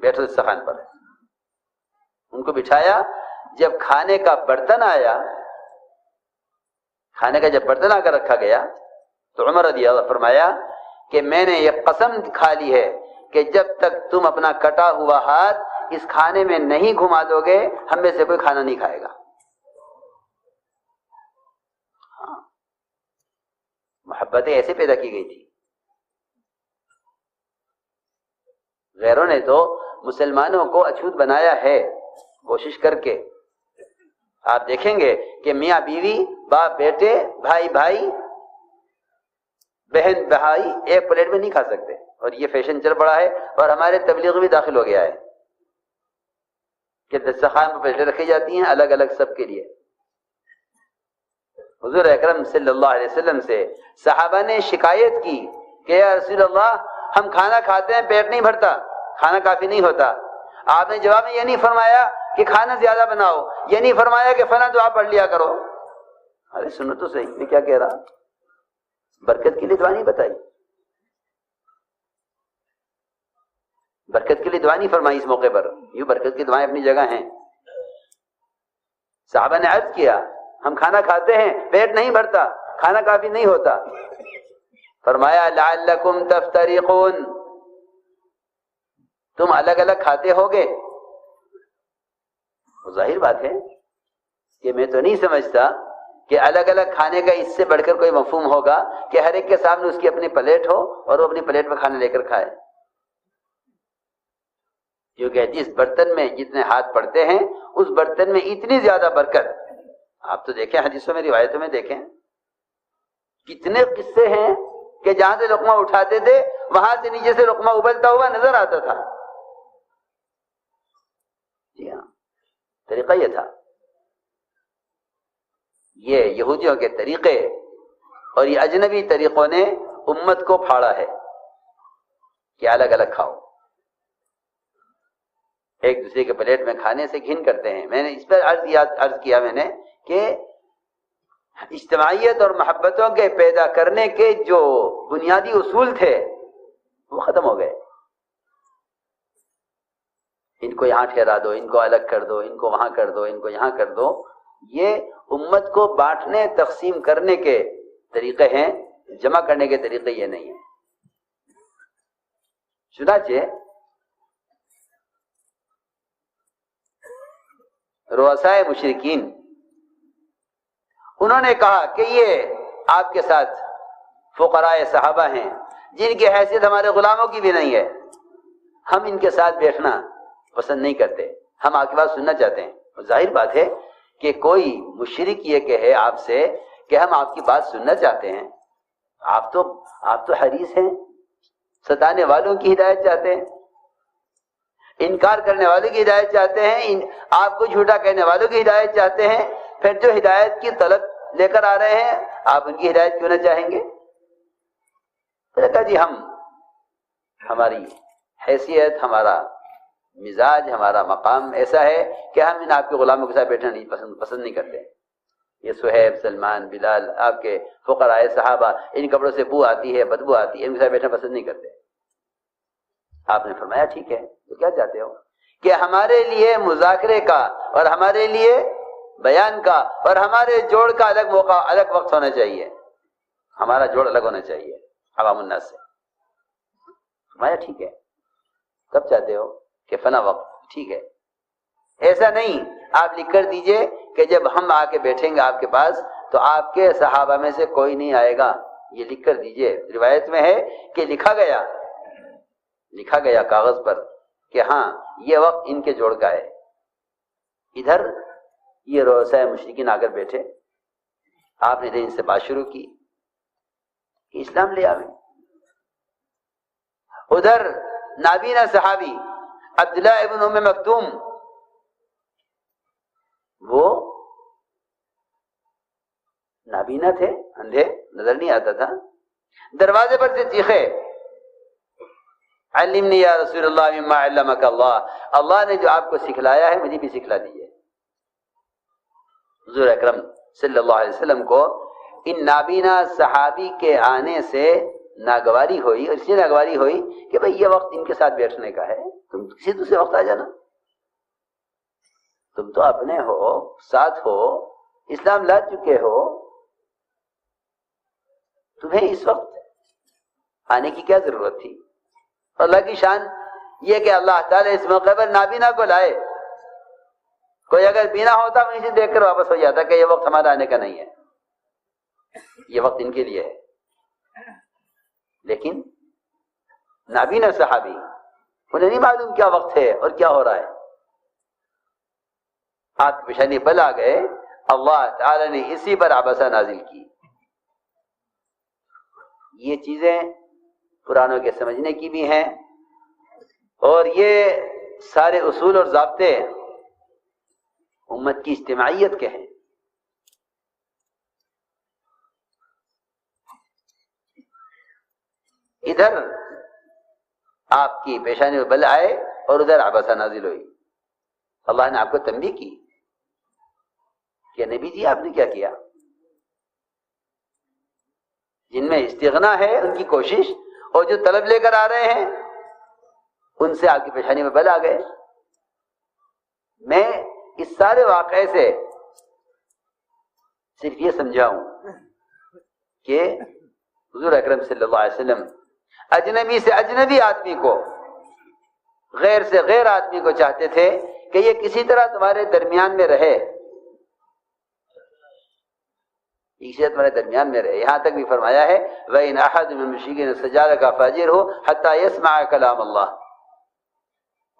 بیٹھو دسترخوان پر۔ ان کو بٹھایا۔ جب کھانے کا برتن آیا، کھانے کا جب برتن آ کر رکھا گیا تو عمر رضی اللہ فرمایا کہ میں نے یہ قسم کھا لی ہے کہ جب تک تم اپنا کٹا ہوا ہاتھ اس کھانے میں نہیں گھما دو گے ہم میں سے کوئی کھانا نہیں کھائے گا۔ محبتیں ایسے پیدا کی گئی تھی۔ غیروں نے تو مسلمانوں کو اچھوت بنایا ہے کوشش کر کے۔ آپ دیکھیں گے کہ میاں بیوی، باپ بیٹے، بھائی بھائی، بہن بھائی ایک پلیٹ میں نہیں کھا سکتے، اور یہ فیشن چل پڑا ہے اور ہمارے تبلیغ بھی داخل ہو گیا ہے کہ دسترخوان پر پلیٹیں رکھی جاتی ہیں الگ الگ سب کے لیے۔ حضور اکرم صلی اللہ علیہ وسلم سے صحابہ نے شکایت کی کہ یا رسول اللہ ہم کھانا کھاتے ہیں پیٹ نہیں بھرتا، کھانا کافی نہیں ہوتا۔ آپ نے جواب میں یہ نہیں فرمایا کہ کھانا زیادہ بناؤ، یہ نہیں فرمایا کہ فلاں دعا پڑھ لیا کرو۔ ارے سنو تو صحیح، میں کیا کہہ رہا؟ برکت کے لیے دعا نہیں بتائی، برکت کے لیے دعا نہیں فرمائی اس موقع پر۔ یہ برکت کی دعائیں اپنی جگہ ہیں۔ صحابہ نے عرض کیا ہم کھانا کھاتے ہیں پیٹ نہیں بھرتا، کھانا کافی نہیں ہوتا۔ فرمایا لعلکم تفترقون، تم الگ الگ کھاتے ہوگے۔ ظاہر بات ہے کہ میں تو نہیں سمجھتا کہ الگ الگ کھانے کا اس سے بڑھ کر کوئی مفہوم ہوگا کہ ہر ایک کے سامنے اس کی اپنی پلیٹ ہو اور وہ اپنی پلیٹ میں کھانا لے کر کھائے، کیونکہ جس برتن میں جتنے ہاتھ پڑتے ہیں اس برتن میں اتنی زیادہ برکت۔ آپ تو دیکھیں حدیثوں میں روایتوں میں دیکھیں کتنے قصے ہیں کہ جہاں سے لقمہ اٹھاتے تھے وہاں سے نیچے سے لقمہ ابلتا ہوا نظر آتا تھا۔ جی ہاں، طریقہ یہ تھا۔ یہ یہودیوں کے طریقے اور یہ اجنبی طریقوں نے امت کو پھاڑا ہے کہ الگ الگ کھاؤ، ایک دوسرے کے پلیٹ میں کھانے سے گھن کرتے ہیں۔ میں نے اس پر عرض کیا میں نے کہ اجتماعیت اور محبتوں کے پیدا کرنے کے جو بنیادی اصول تھے وہ ختم ہو گئے۔ ان کو یہاں ٹھہرا دو، ان کو الگ کر دو، ان کو وہاں کر دو، ان کو یہاں کر دو، یہ امت کو بانٹنے تقسیم کرنے کے طریقے ہیں، جمع کرنے کے طریقے یہ نہیں ہیں۔ چنانچہ رؤسائے مشرکین انہوں نے کہا کہ یہ آپ کے ساتھ فقراء صحابہ ہیں جن کی حیثیت ہمارے غلاموں کی بھی نہیں ہے، ہم ان کے ساتھ بیٹھنا پسند نہیں کرتے، ہم آپ کی بات سننا چاہتے ہیں۔ ظاہر بات ہے کہ کوئی مشرک یہ کہے آپ سے کہ ہم آپ کی بات سننا چاہتے ہیں، آپ تو حریص ہیں، ستانے والوں کی ہدایت چاہتے ہیں، انکار کرنے والوں کی ہدایت چاہتے ہیں، آپ کو جھوٹا کہنے والوں کی ہدایت چاہتے ہیں، پھر جو ہدایت کی طلب لے کر آ رہے ہیں آپ ان کی ہدایت کیوں نہ چاہیں گے؟ تو کہا جی ہماری حیثیت، ہمارا مزاج، ہمارا مقام ایسا ہے کہ ہم ان آپ کے غلاموں کے ساتھ بیٹھنا پسند نہیں کرتے۔ یہ صہیب، سلمان، بلال، آپ کے فقراء صحابہ، ان کپڑوں سے بو آتی ہے، بدبو آتی ہے، ان کے ساتھ بیٹھنا پسند نہیں کرتے۔ آپ نے فرمایا ٹھیک ہے، تو کیا چاہتے ہو کہ ہمارے لیے مذاکرے کا اور ہمارے لیے بیان کا اور ہمارے جوڑ کا الگ موقع، الگ وقت ہونا چاہیے، ہمارا جوڑ الگ ہونا چاہیے عوام الناس سے۔ فرمایا ٹھیک ہے، کب چاہتے ہو کہ فلاں وقت؟ ٹھیک ہے، ایسا نہیں، آپ لکھ کر دیجئے کہ جب ہم آ کے بیٹھیں گے آپ کے پاس تو آپ کے صحابہ میں سے کوئی نہیں آئے گا، یہ لکھ کر دیجئے۔ روایت میں ہے کہ لکھا گیا کاغذ پر کہ ہاں یہ وقت ان کے جوڑ کا ہے۔ ادھر یہ رؤسائے مشرکین آ کر بیٹھے، آپ نے ان سے بات شروع کی کہ اسلام لے آویں۔ ادھر نابینا صحابی عبداللہ ابن ام مکتوم، وہ نابینا تھے، اندھے، نظر نہیں آتا تھا، دروازے پر سے چیخے علمنی یا رسول اللہ مما علمک اللہ، اللہ نے جو آپ کو سکھلایا ہے مجھے بھی سکھلا دیجیے۔ حضور اکرم صلی اللہ علیہ وسلم کو ان نابینا صحابی کے آنے سے ناگواری ہوئی، اور اس لیے ناگواری ہوئی کہ بھئی یہ وقت ان کے ساتھ بیٹھنے کا ہے، تم کسی دوسرے وقت آ جانا، تم تو اپنے ہو، ساتھ ہو، اسلام لا چکے ہو، تمہیں اس وقت آنے کی کیا ضرورت تھی؟ اللہ کی شان یہ کہ اللہ تعالیٰ اس موقع پر نابینا کو لائے۔ کوئی اگر بینا ہوتا وہیں سے دیکھ کر واپس ہو جاتا کہ یہ وقت ہمارا آنے کا نہیں ہے، یہ وقت ان کے لیے ہے۔ لیکن نابینا صحابی، انہیں نہیں معلوم کیا وقت ہے اور کیا ہو رہا ہے، آپ کی پیشانی بل آ گئے، اللہ تعالی نے اسی پر عبسہ نازل کی۔ یہ چیزیں پرانوں کے سمجھنے کی بھی ہیں، اور یہ سارے اصول اور ضابطے امت کی اجتماعیت کے ہیں۔ ادھر آپ کی پیشانی میں بل آئے اور ادھر عبسہ نازل ہوئی۔ اللہ نے آپ کو تنبیہ کی کہ نبی جی آپ نے کیا کیا؟ جن میں استغنا ہے ان کی کوشش، اور جو طلب لے کر آ رہے ہیں ان سے آپ کی پیشانی میں بل آ گئے۔ میں اس سارے واقعے سے صرف یہ سمجھاؤں کہ حضور اکرم صلی اللہ علیہ وسلم اجنبی سے اجنبی آدمی کو، غیر سے غیر آدمی کو چاہتے تھے کہ یہ کسی طرح تمہارے درمیان میں رہے، اسی تمہارے درمیان میں رہے۔ یہاں تک بھی فرمایا ہے وَإِنْ أَحَدٌ مِّنَ الْمُشْرِكِينَ اسْتَجَارَكَ فَأَجِرْهُ حَتَّى يَسْمَعَ كَلَامَ اللَّهِ۔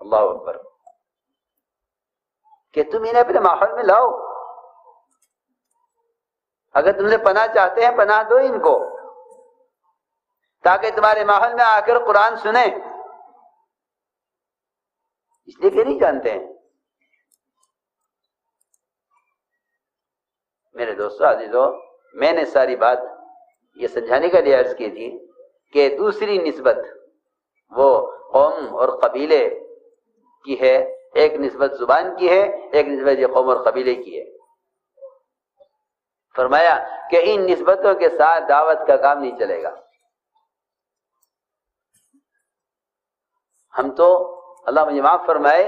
اللہ اکبر، کہ تم انہیں اپنے ماحول میں لاؤ، اگر تم سے پناہ چاہتے ہیں پناہ دو ان کو، تاکہ تمہارے ماحول میں آ کر قرآن سنیں، اس لیے کہ نہیں جانتے ہیں۔ میرے دوستو عزیزو، میں نے ساری بات یہ سمجھانے کے لیے عرض کی تھی کہ دوسری نسبت وہ قوم اور قبیلے کی ہے، ایک نسبت زبان کی ہے، ایک نسبت یہ قوم اور قبیلے کی ہے۔ فرمایا کہ ان نسبتوں کے ساتھ دعوت کا کام نہیں چلے گا۔ ہم تو اللہ مجھے معاف فرمائے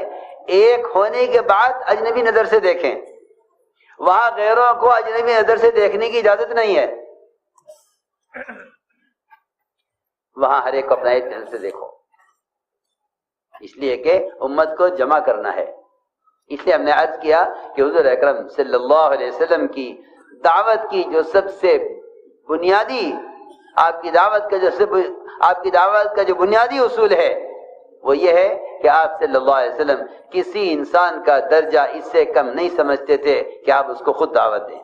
ایک ہونے کے بعد اجنبی نظر سے دیکھیں، وہاں غیروں کو اجنبی نظر سے دیکھنے کی اجازت نہیں ہے، وہاں ہر ایک کو اپنا ایک نظر سے دیکھو، اس لیے کہ امت کو جمع کرنا ہے۔ اس لیے ہم نے عرض کیا کہ حضور اکرم صلی اللہ علیہ وسلم کی دعوت کی جو سب سے بنیادی آپ کی دعوت کا جو بنیادی اصول ہے وہ یہ ہے کہ آپ صلی اللہ علیہ وسلم کسی انسان کا درجہ اس سے کم نہیں سمجھتے تھے کہ آپ اس کو خود دعوت دیں۔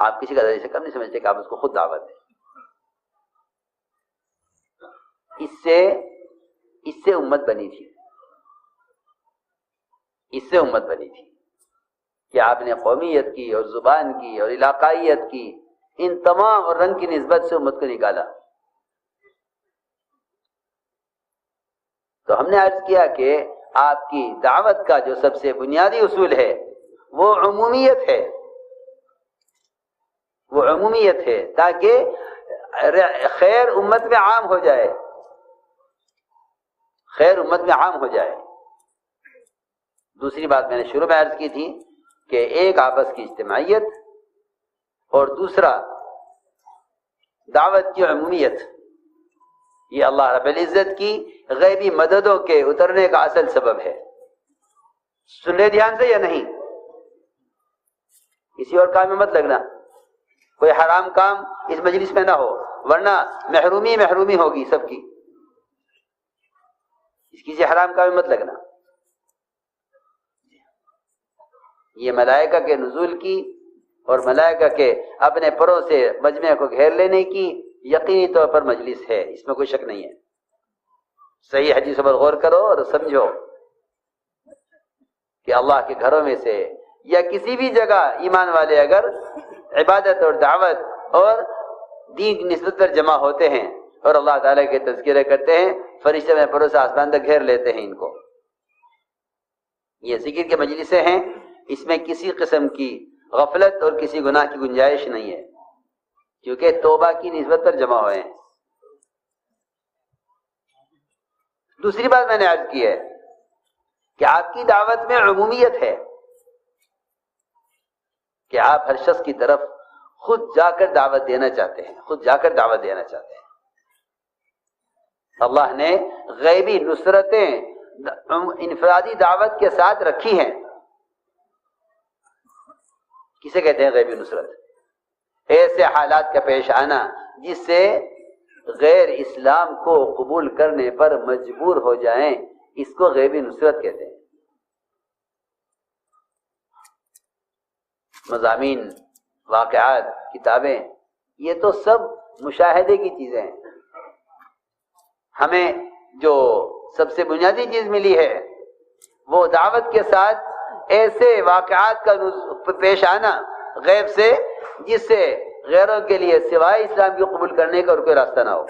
آپ کسی کا درجہ سے کم نہیں سمجھتے کہ آپ اس کو خود دعوت دیں۔ اس سے امت بنی تھی، اس سے امت بنی تھی کہ آپ نے قومیت کی اور زبان کی اور علاقائیت کی، ان تمام اور رنگ کی نسبت سے امت کو نکالا۔ تو ہم نے عرض کیا کہ آپ کی دعوت کا جو سب سے بنیادی اصول ہے وہ عمومیت ہے، وہ عمومیت ہے، تاکہ خیر امت میں عام ہو جائے، خیر امت میں عام ہو جائے۔ دوسری بات میں نے شروع میں عرض کی تھی کہ ایک آپس کی اجتماعیت اور دوسرا دعوت کی عمومیت، یہ اللہ رب العزت کی غیبی مددوں کے اترنے کا اصل سبب ہے۔ سن رہے دھیان سے یا نہیں؟ کسی اور کام میں مت لگنا، کوئی حرام کام اس مجلس میں نہ ہو، ورنہ محرومی ہوگی سب کی۔ کسی حرام کام میں مت لگنا۔ یہ ملائکہ کے نزول کی اور ملائکہ کے اپنے پروں سے مجمع کو گھیر لینے کی یقینی طور پر مجلس ہے، اس میں کوئی شک نہیں ہے۔ صحیح حدیث پر غور کرو اور سمجھو کہ اللہ کے گھروں میں سے یا کسی بھی جگہ ایمان والے اگر عبادت اور دعوت اور دین کی نسبت پر جمع ہوتے ہیں اور اللہ تعالیٰ کے تذکرے کرتے ہیں، فرشتے میں پروسہ آسمان تک گھیر لیتے ہیں ان کو۔ یہ ذکر کے مجلسیں ہیں، اس میں کسی قسم کی غفلت اور کسی گناہ کی گنجائش نہیں ہے، کیونکہ توبہ کی نسبت پر جمع ہوئے ہیں۔ دوسری بات میں نے عرض کی ہے کہ آپ کی دعوت میں عمومیت ہے کہ آپ ہر شخص کی طرف خود جا کر دعوت دینا چاہتے ہیں، خود جا کر دعوت دینا چاہتے ہیں۔ اللہ نے غیبی نصرتیں انفرادی دعوت کے ساتھ رکھی ہیں۔ کسے کہتے ہیں غیبی نصرت؟ ایسے حالات کا پیش آنا جس سے غیر اسلام کو قبول کرنے پر مجبور ہو جائیں، اس کو غیبی نصرت کہتے ہیں۔ مضامین، واقعات، کتابیں، یہ تو سب مشاہدے کی چیزیں ہیں۔ ہمیں جو سب سے بنیادی چیز ملی ہے وہ دعوت کے ساتھ ایسے واقعات کا پیش آنا غیب سے جس سے غیروں کے لیے سوائے اسلام کو قبول کرنے کا اور کوئی راستہ نہ ہو۔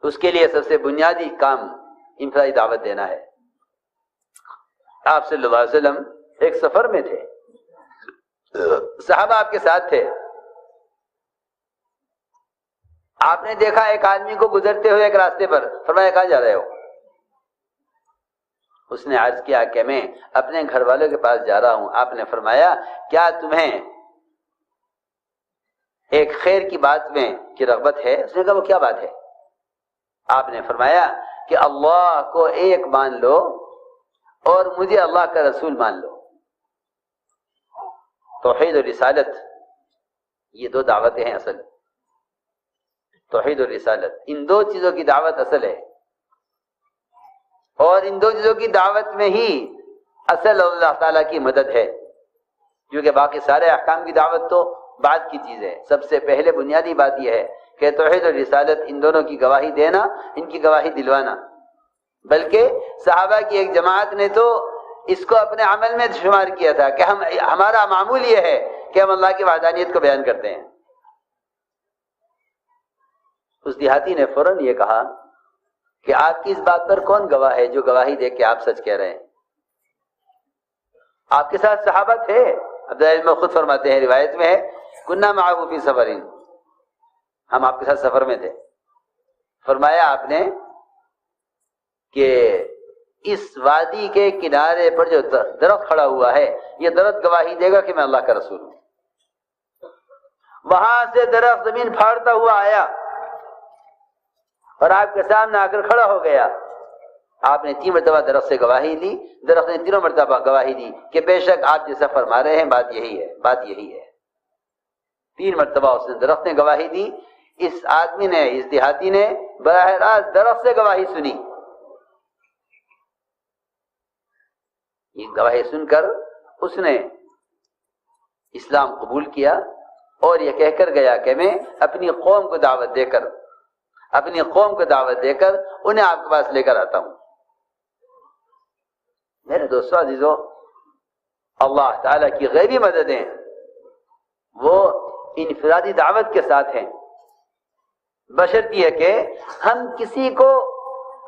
اس کے لیے سب سے بنیادی کام انفرادی دعوت دینا ہے۔ آپ صلی اللہ علیہ وسلم ایک سفر میں تھے، صحابہ آپ کے ساتھ تھے۔ آپ نے دیکھا ایک آدمی کو گزرتے ہوئے ایک راستے پر، فرمایا کہاں جا رہے ہو؟ اس نے عرض کیا کہ میں اپنے گھر والوں کے پاس جا رہا ہوں۔ آپ نے فرمایا کیا تمہیں ایک خیر کی بات میں کی رغبت ہے؟ اس نے کہا وہ کیا بات ہے؟ آپ نے فرمایا کہ اللہ کو ایک مان لو اور مجھے اللہ کا رسول مان لو۔ توحید اور رسالت، یہ دو دعوتیں ہیں اصل۔ توحید اور رسالت، ان دو چیزوں کی دعوت اصل ہے، اور ان دو چیزوں کی دعوت میں ہی اصل اللہ تعالیٰ کی مدد ہے، کیونکہ باقی سارے احکام کی دعوت تو بعد کی چیز ہے۔ سب سے پہلے بنیادی بات یہ ہے کہ توحید اور رسالت، ان دونوں کی گواہی دینا، ان کی گواہی دلوانا۔ بلکہ صحابہ کی ایک جماعت نے تو اس کو اپنے عمل میں شمار کیا تھا کہ ہمارا معمول یہ ہے کہ ہم اللہ کی وحدانیت کو بیان کرتے ہیں۔ اس دیہاتی نے فوراً یہ کہا کہ آپ کی اس بات پر کون گواہ ہے جو گواہی دے کہ آپ سچ کہہ رہے ہیں؟ آپ کے ساتھ صحابہ تھے۔ عبداللہ بن خود فرماتے ہیں، روایت میں ہے کننا معه فی سفرین، ہم آپ کے ساتھ سفر میں تھے۔ فرمایا آپ نے کہ اس وادی کے کنارے پر جو درخت کھڑا ہوا ہے، یہ درخت گواہی دے گا کہ میں اللہ کا رسول ہوں۔ وہاں سے درخت زمین پھاڑتا ہوا آیا اور آپ کے سامنے آ کر کھڑا ہو گیا۔ آپ نے 3 مرتبہ درخت سے گواہی لی، درخت نے 3 مرتبہ گواہی دی کہ بے شک آپ جیسا فرما رہے ہیں بات یہی ہے، بات یہی ہے۔ 3 مرتبہ اس نے درخت نے گواہی دی۔ اس آدمی نے، اس دیہاتی نے براہ راست درخت سے گواہی سنی۔ یہ گواہی سن کر اس نے اسلام قبول کیا اور یہ کہہ کر گیا کہ میں اپنی قوم کو دعوت دے کر انہیں آپ کے پاس لے کر آتا ہوں۔ میرے دوستو عزیزو، اللہ تعالیٰ کی غیبی مددیں وہ انفرادی دعوت کے ساتھ ہیں، بشرطیہ ہے کہ ہم کسی کو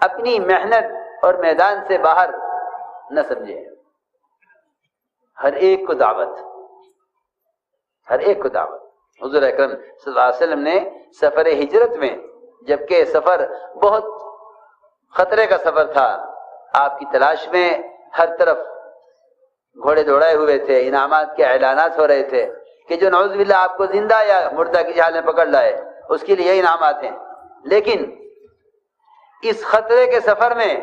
اپنی محنت اور میدان سے باہر نہ سمجھیں۔ ہر ایک کو دعوت، ہر ایک کو دعوت۔ حضور اکرم صلی اللہ علیہ وسلم نے سفر ہجرت میں، جبکہ سفر بہت خطرے کا سفر تھا، آپ کی تلاش میں ہر طرف گھوڑے دوڑائے ہوئے تھے، انعامات کے اعلانات ہو رہے تھے کہ جو نعوذ باللہ آپ کو زندہ یا مردہ کی حال میں پکڑ لائے اس کے لیے انعامات ہیں۔ لیکن اس خطرے کے سفر میں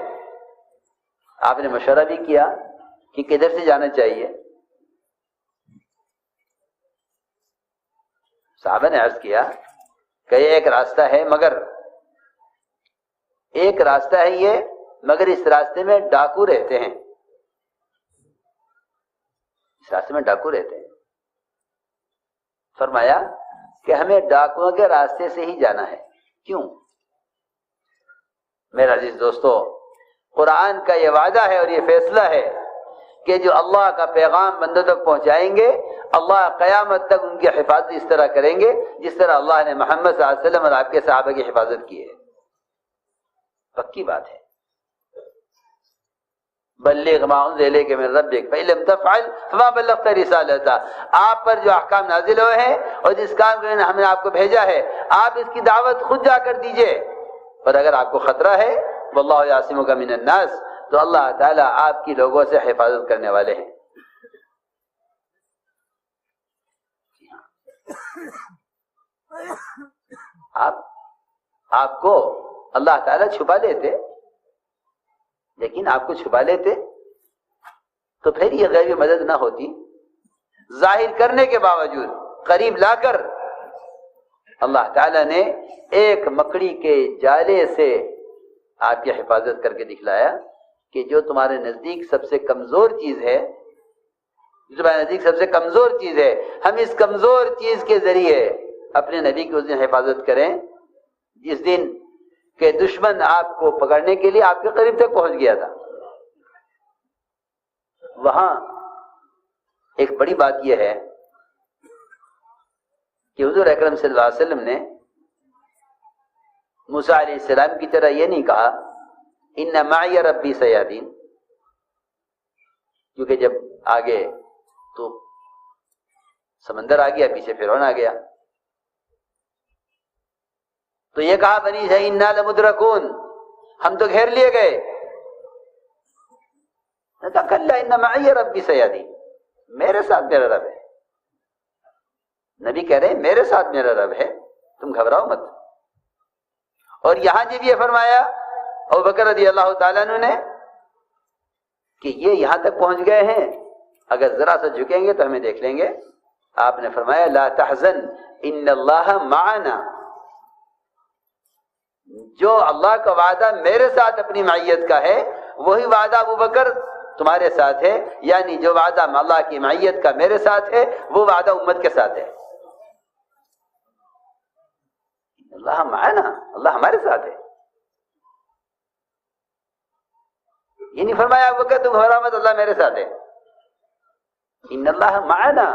آپ نے مشورہ بھی کیا کہ کدھر سے جانا چاہیے۔ صحابہ نے عرض کیا کہ یہ ایک راستہ ہے، مگر اس راستے میں ڈاکو رہتے ہیں، اس راستے میں ڈاکو رہتے ہیں۔ فرمایا کہ ہمیں ڈاکوؤں کے راستے سے ہی جانا ہے. کیوں؟ میرے عزیز دوستو، قرآن کا یہ وعدہ ہے اور یہ فیصلہ ہے کہ جو اللہ کا پیغام بندوں تک پہنچائیں گے، اللہ قیامت تک ان کی حفاظت اس طرح کریں گے جس طرح اللہ نے محمد صلی اللہ علیہ وسلم اور آپ کے صحابہ کی حفاظت کی ہے. پکی بات ہے. بلغ ما انزل الیک من ربک فإن لم تفعل فما بلغت رسالتہ. آپ پر جو احکام نازل ہوئے ہیں اور جس کام کے لیے ہم نے آپ کو بھیجا ہے، آپ اس کی دعوت خود جا کر دیجئے. اور اگر آپ کو خطرہ ہے، واللہ یعصمک من الناس، تو اللہ تعالیٰ آپ کی لوگوں سے حفاظت کرنے والے ہیں. آپ کو اللہ تعالیٰ چھپا لیتے، لیکن آپ کو چھپا لیتے تو پھر یہ غیبی مدد نہ ہوتی. ظاہر کرنے کے باوجود قریب لا کر اللہ تعالیٰ نے ایک مکڑی کے جالے سے آپ کی حفاظت کر کے دکھلایا کہ جو تمہارے نزدیک سب سے کمزور چیز ہے، ہم اس کمزور چیز کے ذریعے اپنے نبی کی اس دن حفاظت کریں جس دن کہ دشمن آپ کو پکڑنے کے لیے آپ کے قریب تک پہنچ گیا تھا. وہاں ایک بڑی بات یہ ہے کہ حضور اکرم صلی اللہ علیہ وسلم نے موسیٰ علیہ السلام کی طرح یہ نہیں کہا ان معی ربی سیہدین، کیونکہ جب آگے تو سمندر آ گیا، پیچھے فرعون آ گیا، تو یہ کہا بنی اسرائیل انا لمدرکون، ہم تو گھیر لیے گئے. کلا ان معی ربی سیہدین، میرے ساتھ میرا رب ہے. نبی کہہ رہے ہیں میرے ساتھ میرا رب ہے، تم گھبراؤ مت. اور یہاں جب یہ فرمایا ابوبکر رضی اللہ تعالیٰ عنہ نے کہ یہ یہاں تک پہنچ گئے ہیں، اگر ذرا سا جھکیں گے تو ہمیں دیکھ لیں گے، آپ نے فرمایا لا تحزن ان اللہ معنا. جو اللہ کا وعدہ میرے ساتھ اپنی معیت کا ہے وہی وعدہ ابوبکر تمہارے ساتھ ہے، یعنی جو وعدہ اللہ کی معیت کا میرے ساتھ ہے وہ وعدہ امت کے ساتھ ہے. اللہ معنا، اللہ ہمارے ساتھ ہے. یہ نہیں فرمایا ابوبکر تم گھبراؤ مت، اللہ میرے ساتھ ہے. ان اللہ معنا،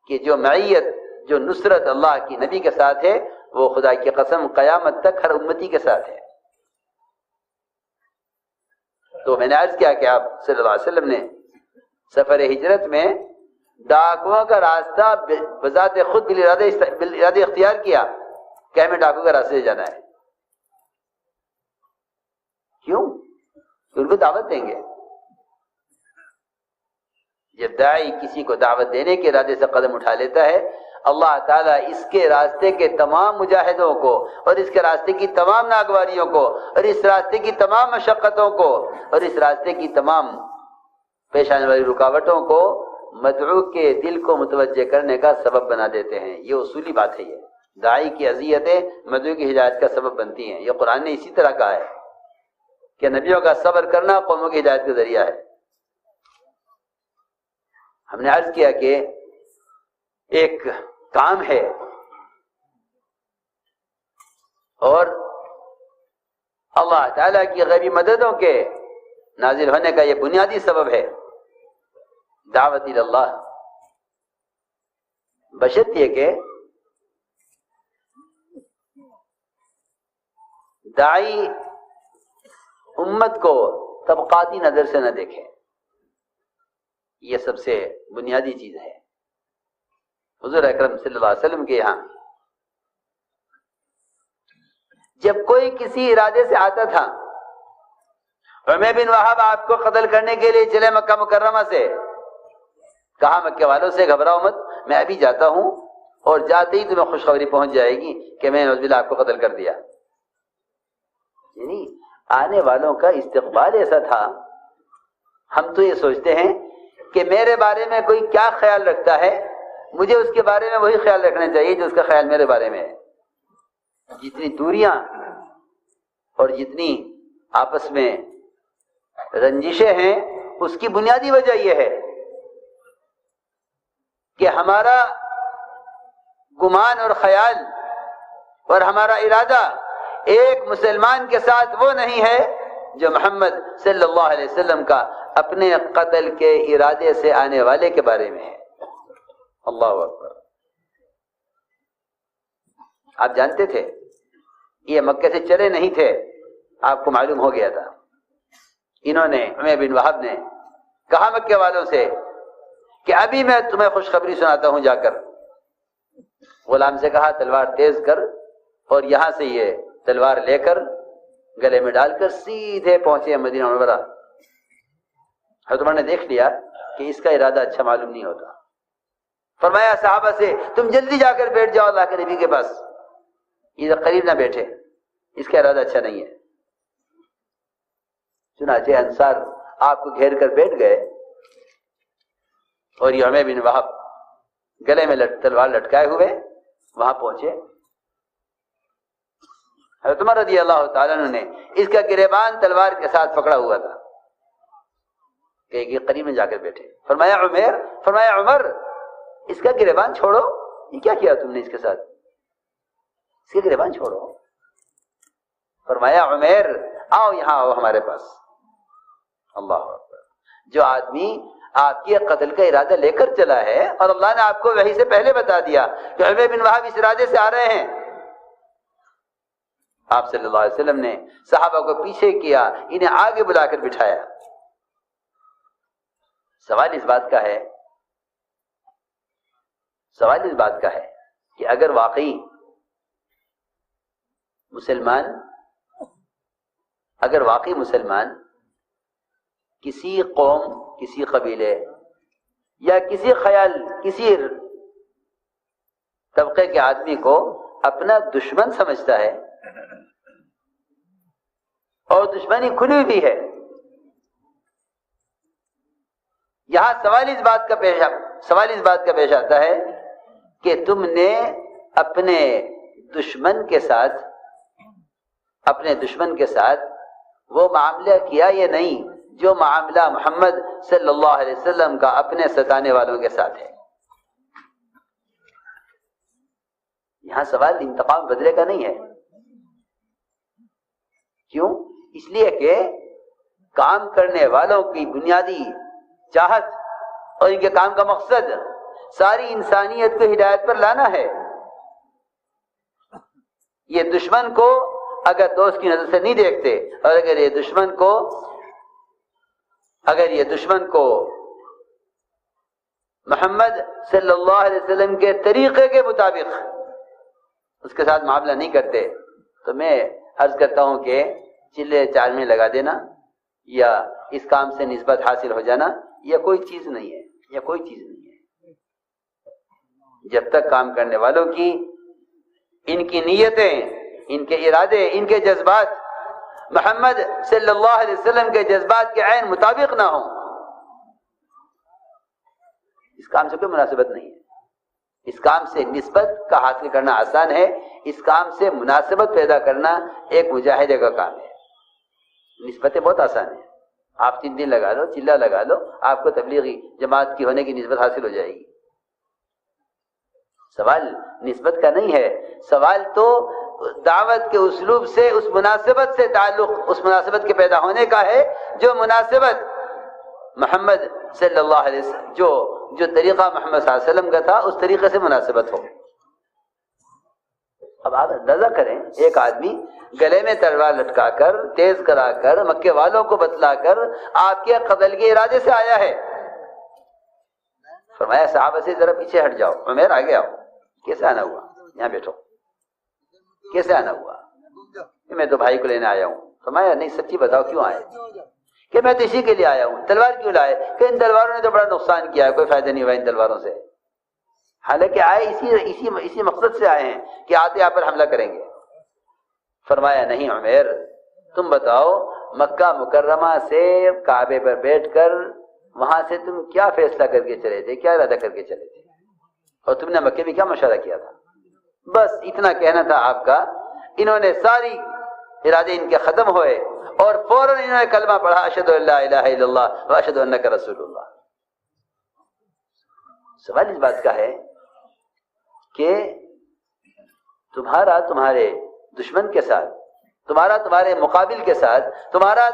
کہ جو معیت، جو نصرت اللہ کی نبی کے ساتھ ہے وہ خدا کی قسم قیامت تک ہر امتی کے ساتھ ہے. تو میں نے عرض کیا کہ آپ صلی اللہ علیہ وسلم نے سفر ہجرت میں ڈاکوؤں کا راستہ بذات خود بالارادہ اختیار کیا کہ ہمیں ڈاکو کا راستے سے جانا ہے. کیوں؟ کہ ان کو دعوت دیں گے. جب داعی کسی کو دعوت دینے کے ارادے سے قدم اٹھا لیتا ہے، اللہ تعالیٰ اس کے راستے کے تمام مجاہدوں کو اور اس کے راستے کی تمام ناگواریوں کو اور اس راستے کی تمام مشقتوں کو اور اس راستے کی تمام پیش آنے والی رکاوٹوں کو مدعو کے دل کو متوجہ کرنے کا سبب بنا دیتے ہیں. یہ اصولی بات ہے. یہ داعی کی اذیتیں مدعو کی ہدایت کا سبب بنتی ہیں. یہ قرآن نے اسی طرح کہا ہے کہ نبیوں کا صبر کرنا قوموں کی ہدایت کا ذریعہ ہے. ہم نے عرض کیا کہ ایک کام ہے اور اللہ تعالیٰ کی غیبی مددوں کے نازل ہونے کا یہ بنیادی سبب ہے دعوت اللہ، بشرط یہ کہ داعی امت کو طبقاتی نظر سے نہ دیکھے. یہ سب سے بنیادی چیز ہے. حضور اکرم صلی اللہ علیہ وسلم کے یہاں جب کوئی کسی ارادے سے آتا تھا، عمیر بن وہب آپ کو قتل کرنے کے لیے چلے مکہ مکرمہ سے، کہا مکہ والوں سے گھبراؤ مت، میں ابھی جاتا ہوں اور جاتے ہی تمہیں خوشخبری پہنچ جائے گی کہ میں نے باللہ آپ کو قتل کر دیا. یعنی آنے والوں کا استقبال ایسا تھا. ہم تو یہ سوچتے ہیں کہ میرے بارے میں کوئی کیا خیال رکھتا ہے، مجھے اس کے بارے میں وہی خیال رکھنا چاہیے جو اس کا خیال میرے بارے میں ہے. جتنی دوریاں اور جتنی آپس میں رنجشیں ہیں اس کی بنیادی وجہ یہ ہے کہ ہمارا گمان اور خیال اور ہمارا ارادہ ایک مسلمان کے ساتھ وہ نہیں ہے جو محمد صلی اللہ علیہ وسلم کا اپنے قتل کے ارادے سے آنے والے کے بارے میں ہے۔ اللہ اکبر۔ آپ جانتے تھے یہ مکے سے چلے نہیں تھے، آپ کو معلوم ہو گیا تھا۔ انہوں نے عمیر بن وہب نے کہا مکے والوں سے کہ ابھی میں تمہیں خوشخبری سناتا ہوں، جا کر غلام سے کہا تلوار تیز کر، اور یہاں سے یہ تلوار لے کر گلے میں ڈال کر سیدھے پہنچے مدینہ منورہ۔ حضرت عمر نے دیکھ لیا کہ اس کا ارادہ اچھا معلوم نہیں ہوتا، فرمایا صحابہ سے تم جلدی جا کر بیٹھ جاؤ اللہ کے نبی کے پاس، یہ قریب نہ بیٹھے، اس کا ارادہ اچھا نہیں ہے۔ چنانچہ انصار آپ کو گھیر کر بیٹھ گئے، اور یہ عمیر بن وہب گلے میں تلوار لٹکائے ہوئے وہاں پہنچے۔ حضرت عمر رضی اللہ تعالیٰ عنہ نے اس کا گریبان تلوار کے ساتھ پکڑا ہوا تھا کہ یہ قریب میں جا کر بیٹھے۔ فرمایا عمر اس کا گریبان چھوڑو، یہ کیا کیا تم نے اس کے ساتھ، اس کے گریبان چھوڑو۔ فرمایا عمیر آؤ یہاں آؤ ہمارے پاس۔ اللہ اکبر۔ جو آدمی آپ کے قتل کا ارادہ لے کر چلا ہے اور اللہ نے آپ کو وحی سے پہلے بتا دیا کہ عمیر بن وہب اس ارادے سے آ رہے ہیں، آپ صلی اللہ علیہ وسلم نے صحابہ کو پیچھے کیا، انہیں آگے بلا کر بٹھایا۔ سوال اس بات کا ہے کہ اگر واقعی مسلمان کسی قوم، کسی قبیلے یا کسی خیال، کسی طبقے کے آدمی کو اپنا دشمن سمجھتا ہے اور دشمنی کھلی ہوئی ہے، یہاں سوال اس بات کا پیش آتا ہے کہ تم نے اپنے دشمن کے ساتھ وہ معاملہ کیا یا نہیں جو معاملہ محمد صلی اللہ علیہ وسلم کا اپنے ستانے والوں کے ساتھ ہے۔ یہاں سوال انتقام بدلے کا نہیں ہے۔ کیوں؟ اس لیے کہ کام کرنے والوں کی بنیادی چاہت اور ان کے کام کا مقصد ساری انسانیت کو ہدایت پر لانا ہے۔ یہ دشمن کو اگر دوست کی نظر سے نہیں دیکھتے، اور اگر یہ دشمن کو محمد صلی اللہ علیہ وسلم کے طریقے کے مطابق اس کے ساتھ معاملہ نہیں کرتے، تو میں عرض کرتا ہوں کہ چلے چار میں لگا دینا یا اس کام سے نسبت حاصل ہو جانا یہ کوئی چیز نہیں ہے۔ جب تک کام کرنے والوں کی، ان کی نیتیں، ان کے ارادے، ان کے جذبات محمد صلی اللہ علیہ وسلم کے جذبات کے عین مطابق نہ ہوں، اس کام سے کوئی مناسبت نہیں ہے۔ اس کام سے نسبت کا حاصل کرنا آسان ہے، اس کام سے مناسبت پیدا کرنا ایک مجاہدے کا کام ہے۔ نسبتیں بہت آسان ہیں، آپ 3 دن لگا لو، چلہ لگا لو، آپ کو تبلیغی جماعت کی ہونے کی نسبت حاصل ہو جائے گی۔ سوال نسبت کا نہیں ہے، سوال تو دعوت کے اسلوب سے اس مناسبت سے تعلق، اس مناسبت کے پیدا ہونے کا ہے جو مناسبت محمد صلی اللہ علیہ وسلم جو طریقہ محمد صلی اللہ علیہ وسلم کا تھا اس طریقے سے مناسبت ہو۔ اب آپ اندازہ کریں، ایک آدمی گلے میں تلوار لٹکا کر، تیز کرا کر، مکے والوں کو بتلا کر آپ کے قتل کے ارادے سے آیا ہے۔ فرمایا صحابہ سے ذرا پیچھے ہٹ جاؤ، عمیر آگے آؤ۔ کیسے آنا ہوا؟ یہاں بیٹھو۔ کیسے آنا ہوا؟ کہ میں تو بھائی کو لینے آیا ہوں۔ فرمایا نہیں، سچی بتاؤ کیوں آئے؟ کہ میں تو اسی کے لیے آیا ہوں۔ تلوار کیوں لائے؟ کہ ان تلواروں نے تو بڑا نقصان کیا ہے، کوئی فائدہ نہیں ہوا ان تلواروں سے۔ حالانکہ آئے اسی مقصد سے آئے ہیں کہ آتے آپ پر حملہ کریں گے۔ فرمایا نہیں عمیر، تم بتاؤ مکہ مکرمہ سے کعبے پر بیٹھ کر وہاں سے تم کیا فیصلہ کر کے چلے تھے، کیا ارادہ کر کے چلے تھے، اور تم نے مکے میں کیا مشورہ کیا تھا؟ بس اتنا کہنا تھا آپ کا۔ انہوں نے ساری ارادے ان کے ختم ہوئے اور فوراً انہوں نے کلمہ پڑھا، اشہد ان لا الہ الا اللہ و اشہد انک رسول اللہ۔ سوال اس بات کا ہے کہ تمہارا تمہارے دشمن کے ساتھ، تمہارا تمہارے مقابل کے ساتھ، تمہارا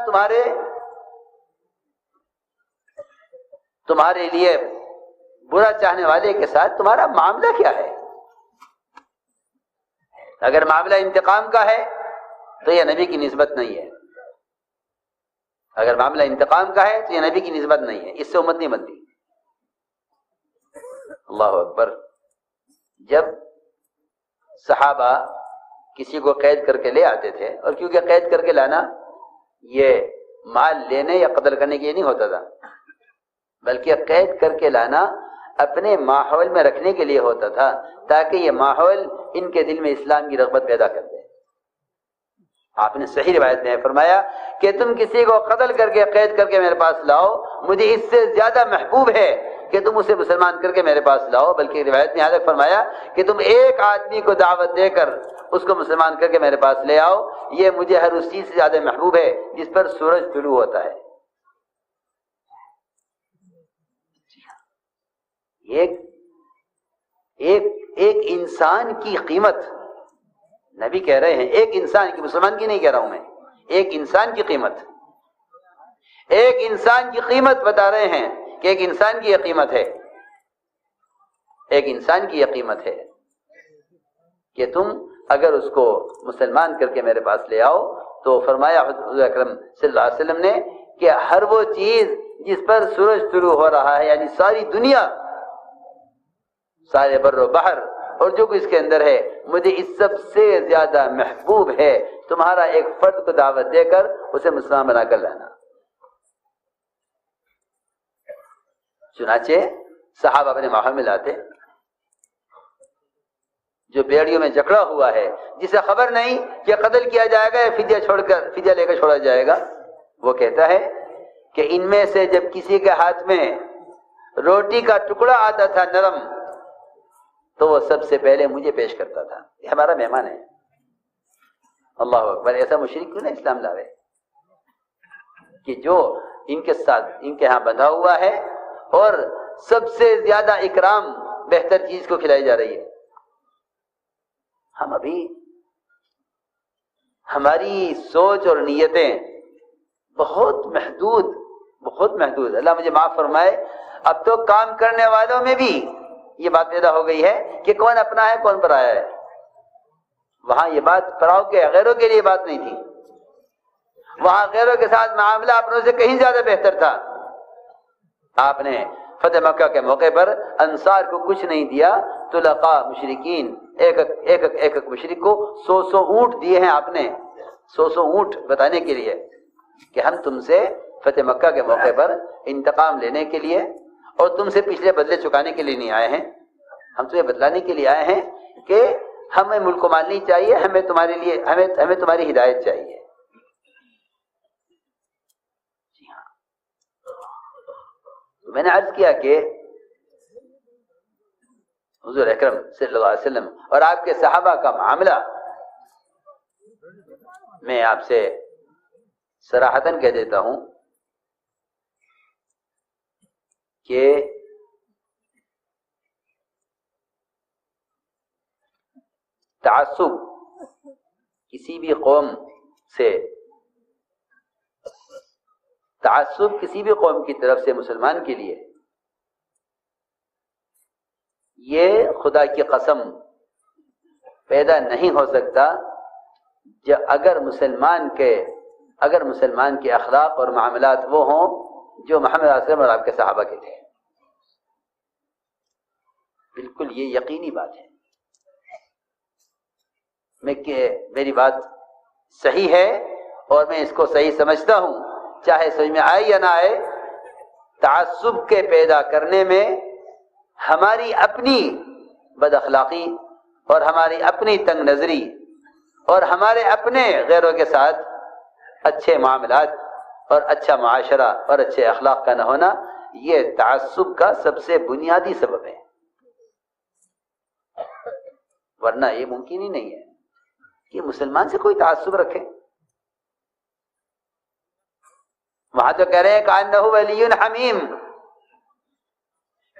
تمہارے لیے برا چاہنے والے کے ساتھ تمہارا معاملہ کیا ہے؟ اگر معاملہ انتقام کا ہے تو یہ نبی کی نسبت نہیں ہے. اگر معاملہ انتقام کا ہے تو یہ نبی کی نسبت نہیں ہے، اس سے امت نہیں بنتی. اللہ اکبر. جب صحابہ کسی کو قید کر کے لے آتے تھے، اور کیونکہ قید کر کے لانا یہ مال لینے یا قتل کرنے کے لیے نہیں ہوتا تھا، بلکہ قید کر کے لانا اپنے ماحول میں رکھنے کے لیے ہوتا تھا، تاکہ یہ ماحول ان کے دل میں اسلام کی رغبت پیدا کر دے. آپ نے صحیح روایت میں فرمایا کہ تم کسی کو قتل کر کے قید کر کے میرے پاس لاؤ، مجھے اس سے زیادہ محبوب ہے کہ تم اسے مسلمان کر کے میرے پاس لاؤ. بلکہ روایت میں یہاں تک فرمایا کہ تم ایک آدمی کو دعوت دے کر اس کو مسلمان کر کے میرے پاس لے آؤ، یہ مجھے ہر اس چیز سے زیادہ محبوب ہے جس پر سورج طلوع ہوتا ہے. ایک انسان کی قیمت نبی کہہ رہے ہیں، ایک انسان کی، مسلمان کی نہیں کہہ رہا ہوں میں، ایک انسان کی قیمت، ایک انسان کی قیمت بتا رہے ہیں کہ ایک انسان کی یہ قیمت ہے، ایک انسان کی یہ قیمت ہے کہ تم اگر اس کو مسلمان کر کے میرے پاس لے آؤ. تو فرمایا حضور اکرم صلی اللہ علیہ وسلم نے کہ ہر وہ چیز جس پر سورج طلوع ہو رہا ہے، یعنی ساری دنیا، سارے بر و بحر اور جو کچھ اس کے اندر ہے، مجھے اس سب سے زیادہ محبوب ہے تمہارا ایک فرد کو دعوت دے کر اسے مسلمان بنا کر لانا. چنانچہ صحابہ اپنے ماحول میں لاتے. جو بیڑیوں میں جکڑا ہوا ہے، جسے خبر نہیں کہ قتل کیا جائے گا یا فدیہ لے کر چھوڑا جائے گا، وہ کہتا ہے کہ ان میں سے جب کسی کے ہاتھ میں روٹی کا ٹکڑا آتا تھا نرم، تو وہ سب سے پہلے مجھے پیش کرتا تھا. یہ ہمارا مہمان ہے. اللہ اکبر. ایسا مشرک کیوں نہ اسلام لاوے کہ جو ان کے ساتھ ان کے ہاں بندھا ہوا ہے اور سب سے زیادہ اکرام بہتر چیز کو کھلائی جا رہی ہے. ہم ابھی ہماری سوچ اور نیتیں بہت محدود. اللہ مجھے معاف فرمائے. اب تو کام کرنے والوں میں بھی یہ بات پیدا ہو گئی ہے کہ کون اپنا ہے کون پرایا ہے. وہاں یہ بات پراؤ کے غیروں کے لیے بات نہیں تھی، وہاں غیروں کے ساتھ معاملہ اپنوں سے کہیں زیادہ بہتر تھا. آپ نے فتح مکہ کے موقع پر انصار کو کچھ نہیں دیا، طلقاء مشرکین ایک مشرک کو 100 اونٹ دیے ہیں. آپ نے 100 اونٹ بتانے کے لیے کہ ہم تم سے فتح مکہ کے موقع پر انتقام لینے کے لیے اور تم سے پچھلے بدلے چکانے کے لیے نہیں آئے ہیں، ہم تمہیں بدلانے کے لیے آئے ہیں کہ ہمیں ملک و مال نہیں چاہیے، ہمیں تمہاری ہدایت چاہیے. جی ہاں، میں نے عرض کیا کہ حضور اکرم صلی اللہ علیہ وسلم اور آپ کے صحابہ کا معاملہ میں آپ سے صراحتاً کہہ دیتا ہوں کہ تعصب کسی بھی قوم کی طرف سے مسلمان کے لیے یہ خدا کی قسم پیدا نہیں ہو سکتا اگر مسلمان کے اخلاق اور معاملات وہ ہوں جو محمد صلی اللہ علیہ وسلم اور آپ کے صحابہ کے تھے. بالکل یہ یقینی بات ہے. میری بات صحیح ہے اور میں اس کو صحیح سمجھتا ہوں، چاہے سمجھ میں آئے یا نہ آئے. تعصب کے پیدا کرنے میں ہماری اپنی بد اخلاقی اور ہماری اپنی تنگ نظری اور ہمارے اپنے غیروں کے ساتھ اچھے معاملات اور اچھا معاشرہ اور اچھے اخلاق کا نہ ہونا، یہ تعصب کا سب سے بنیادی سبب ہے. ورنہ یہ ممکن ہی نہیں ہے کہ مسلمان سے کوئی تعصب رکھے. وہاں تو کہہ رہے ہیں کأنہ ولی حمیم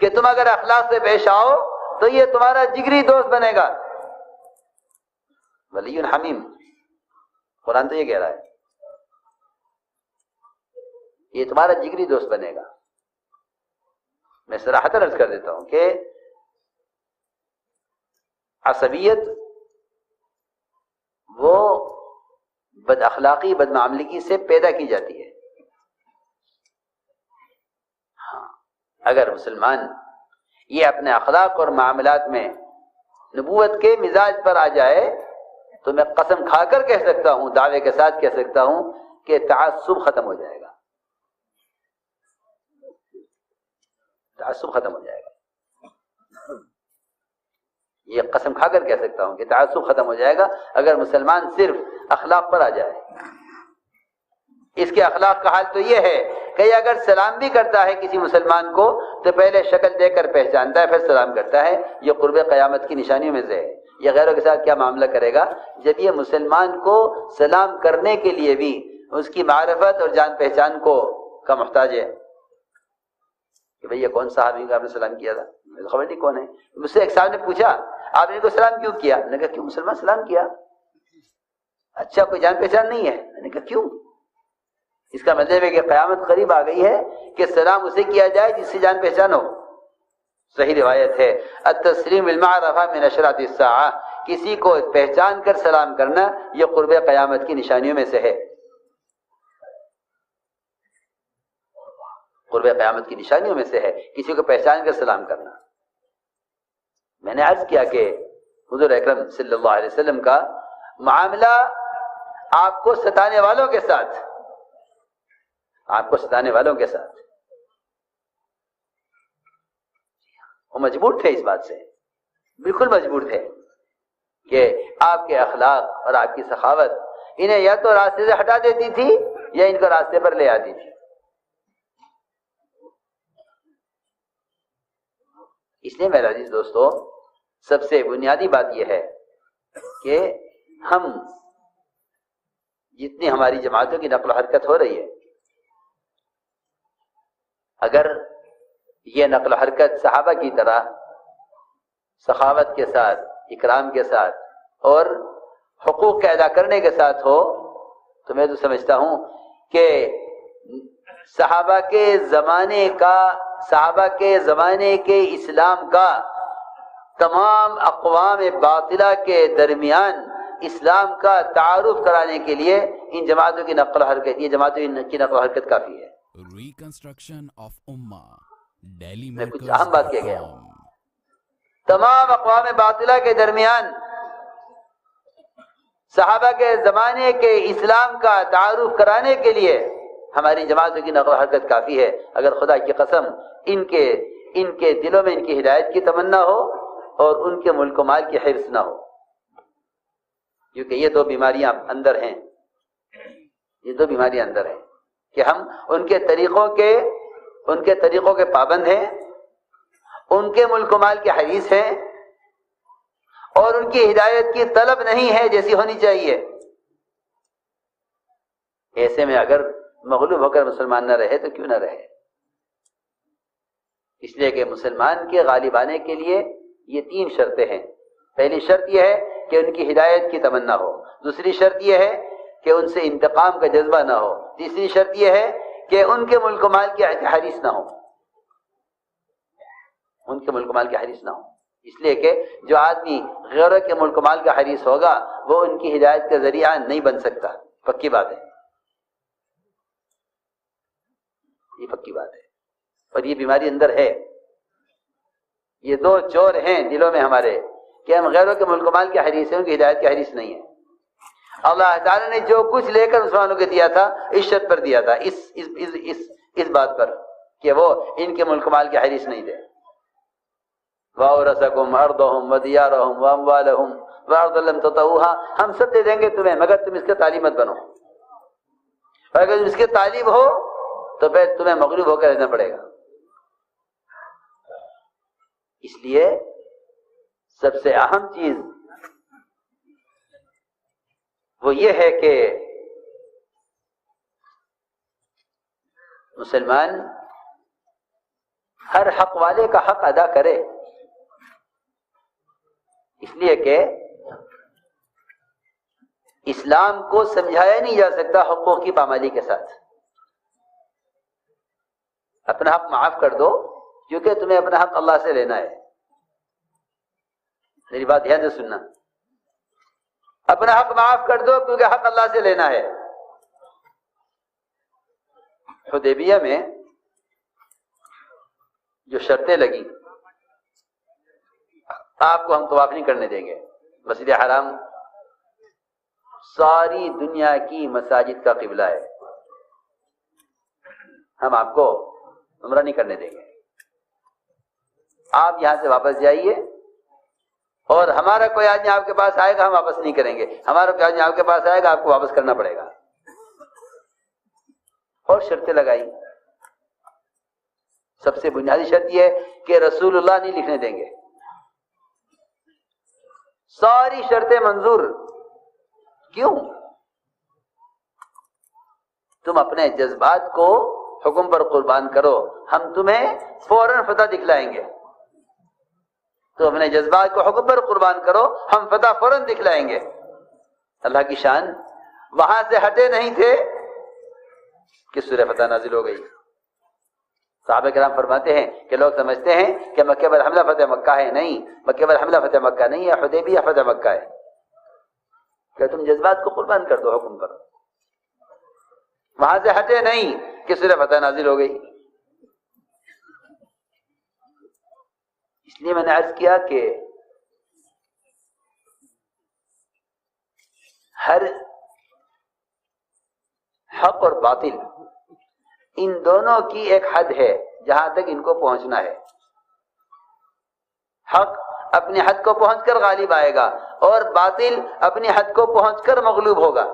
کہ تم اگر اخلاق سے پیش آؤ تو یہ تمہارا جگری دوست بنے گا. ولی حمیم، قرآن تو یہ کہہ رہا ہے یہ تمہارا جگری دوست بنے گا. میں صراحتاً عرض کر دیتا ہوں کہ عصبیت وہ بد اخلاقی بد معاملگی سے پیدا کی جاتی ہے. ہاں، اگر مسلمان یہ اپنے اخلاق اور معاملات میں نبوت کے مزاج پر آ جائے تو میں قسم کھا کر کہہ سکتا ہوں، دعوے کے ساتھ کہہ سکتا ہوں کہ تعصب ختم ہو جائے گا. تعصب ختم ہو جائے گا. یہ قسم کھا کر کہہ سکتا ہوں کہ تعصب ختم ہو جائے گا اگر مسلمان صرف اخلاق پر آ جائے. اس کے اخلاق کا حال تو یہ ہے کہ اگر سلام بھی کرتا ہے کسی مسلمان کو تو پہلے شکل دیکھ کر پہچانتا ہے پھر سلام کرتا ہے. یہ قرب قیامت کی نشانیوں میں سے ہے. یہ غیروں کے ساتھ کیا معاملہ کرے گا جب یہ مسلمان کو سلام کرنے کے لیے بھی اس کی معرفت اور جان پہچان کو کا محتاج ہے کہ بھئی یہ کون صحابی کا آپ نے سلام کیا تھا؟ مجھے خبر نہیں کون ہے. مجھ سے ایک صاحب نے پوچھا آپ نے کو سلام کیوں کیا؟ میں نے کہا کیوں مسلمان سلام کیا؟ اچھا کوئی جان پہچان نہیں ہے؟ میں نے کہا کیوں؟ اس کا مطلب ہے کہ قیامت قریب آ گئی ہے کہ سلام اسے کیا جائے جس سے جان پہچان ہو. صحیح روایت ہے التسلیم بالمعرفہ من اشراط الساعہ، کسی کو پہچان کر سلام کرنا یہ قرب قیامت کی نشانیوں میں سے ہے. قرب قیامت کی نشانیوں میں سے ہے کسی کو پہچان کر سلام کرنا. میں نے عرض کیا کہ حضور اکرم صلی اللہ علیہ وسلم کا معاملہ آپ کو ستانے والوں کے ساتھ، آپ کو ستانے والوں کے ساتھ، وہ مجبور تھے اس بات سے، بالکل مجبور تھے کہ آپ کے اخلاق اور آپ کی سخاوت انہیں یا تو راستے سے ہٹا دیتی تھی یا ان کو راستے پر لے آتی تھی. اس لیے میرے عزیز دوستو، سب سے بنیادی بات یہ ہے کہ ہم جتنی ہماری جماعتوں کی نقل و حرکت ہو رہی ہے، اگر یہ نقل و حرکت صحابہ کی طرح سخاوت کے ساتھ، اکرام کے ساتھ اور حقوق کے ادا کرنے کے ساتھ ہو تو میں تو سمجھتا ہوں کہ صحابہ کے زمانے کے اسلام کا تمام اقوام باطلہ کے درمیان اسلام کا تعارف کرانے کے لیے ان جماعتوں کی نقل و حرکت، یہ جماعتوں کی نقل و حرکت کافی ہے. ریکنسٹرکشن آف امہ ڈیلی میں کچھ اہم بات کہہ گیا ہوں. تمام اقوام باطلہ کے درمیان صحابہ کے زمانے کے اسلام کا تعارف کرانے کے لیے ہماری جماعتوں کی نقل و حرکت کافی ہے. اگر خدا کی قسم ان کے دلوں میں ان کی ہدایت کی تمنا ہو اور ان کے ملک و مال کی حرص نہ ہو، کیونکہ یہ دو بیماریاں اندر ہیں، یہ دو بیماریاں اندر ہیں کہ ہم ان کے طریقوں کے پابند ہیں، ان کے ملک و مال کے حریص ہیں اور ان کی ہدایت کی طلب نہیں ہے جیسی ہونی چاہیے. ایسے میں اگر مغلوب ہو کر مسلمان نہ رہے تو کیوں نہ رہے؟ اس لیے کہ مسلمان کے غالب آنے کے لیے یہ 3 شرطیں ہیں. پہلی شرط یہ ہے کہ ان کی ہدایت کی تمنا ہو، دوسری شرط یہ ہے کہ ان سے انتقام کا جذبہ نہ ہو، تیسری شرط یہ ہے کہ ان کے ملک و مال کی حریص نہ ہو، ان کے ملک و مال کی حریص نہ ہو. اس لیے کہ جو آدمی غیروں کے ملک و مال کا حریص ہوگا وہ ان کی ہدایت کا ذریعہ نہیں بن سکتا. پکی بات ہے، یہ پکی بات ہے. اور یہ بیماری اندر ہے. یہ 2 چور ہیں دلوں میں ہمارے کہ ہم غیروں کے ملک و مال کے حریص ہیں، ان کی ہدایت کے حریص نہیں ہیں. اللہ تعالیٰ نے جو کچھ لے کر مسلمانوں کو دیا تھا اس شرط پر دیا تھا، اس بات پر کہ وہ ان کے ملک و مال کے حریص نہیں تھے. وَأَوْرَثَكُمْ أَرْضَهُمْ وَدِيَارَهُمْ وَأَمْوَالَهُمْ وَأَرْضًا لَمْ تَطَئُوهَا، ہم سب دے دیں گے تمہیں مگر تم اس کے طالب مت بنو. اور اگر تم اس کے طالب ہو تو پھر تمہیں مغلوب ہو کر رہنا پڑے گا. اس لیے سب سے اہم چیز وہ یہ ہے کہ مسلمان ہر حق والے کا حق ادا کرے. اس لیے کہ اسلام کو سمجھایا نہیں جا سکتا حقوق کی پامالی کے ساتھ. اپنا حق معاف کر دو کیونکہ تمہیں اپنا حق اللہ سے لینا ہے. میری بات دھیان سے سننا. اپنا حق معاف کر دو کیونکہ حق اللہ سے لینا ہے. حدیبیہ میں جو شرطیں لگی، آپ کو ہم طواف نہیں کرنے دیں گے، مسجد حرام ساری دنیا کی مساجد کا قبلہ ہے، ہم آپ کو عمرہ نہیں کرنے دیں گے، آپ یہاں سے واپس جائیے، اور ہمارا کوئی آدمی آپ کے پاس آئے گا ہم واپس نہیں کریں گے، ہمارا کوئی آدمی آپ کے پاس آئے گا آپ کو واپس کرنا پڑے گا. اور شرطیں لگائی. سب سے بنیادی شرط یہ ہے کہ رسول اللہ نہیں لکھنے دیں گے. ساری شرطیں منظور. کیوں؟ تم اپنے جذبات کو حکم پر قربان کرو، ہم تمہیں فوراً فتح دکھلائیں گے. تو اپنے جذبات کو حکم پر قربان کرو، ہم فتح فوراً دکھلائیں گے. اللہ کی شان. وہاں سے ہٹے نہیں تھے کہ سورہ فتح نازل ہو گئی. صحابہ کرام فرماتے ہیں کہ لوگ سمجھتے ہیں کہ مکہ پر حملہ فتح مکہ ہے. نہیں، مکہ پر حملہ فتح مکہ نہیں ہے، حدیبیہ فتح مکہ ہے. کہ تم جذبات کو قربان کر دو حکم پر. وہاں سے ہٹے نہیں کہ سورہ فتح نازل ہو گئی. اس لیے میں نے عرض کیا کہ ہر حق اور باطل ان دونوں کی ایک حد ہے جہاں تک ان کو پہنچنا ہے. حق اپنی حد کو پہنچ کر غالب آئے گا اور باطل اپنی حد کو پہنچ کر مغلوب ہوگا.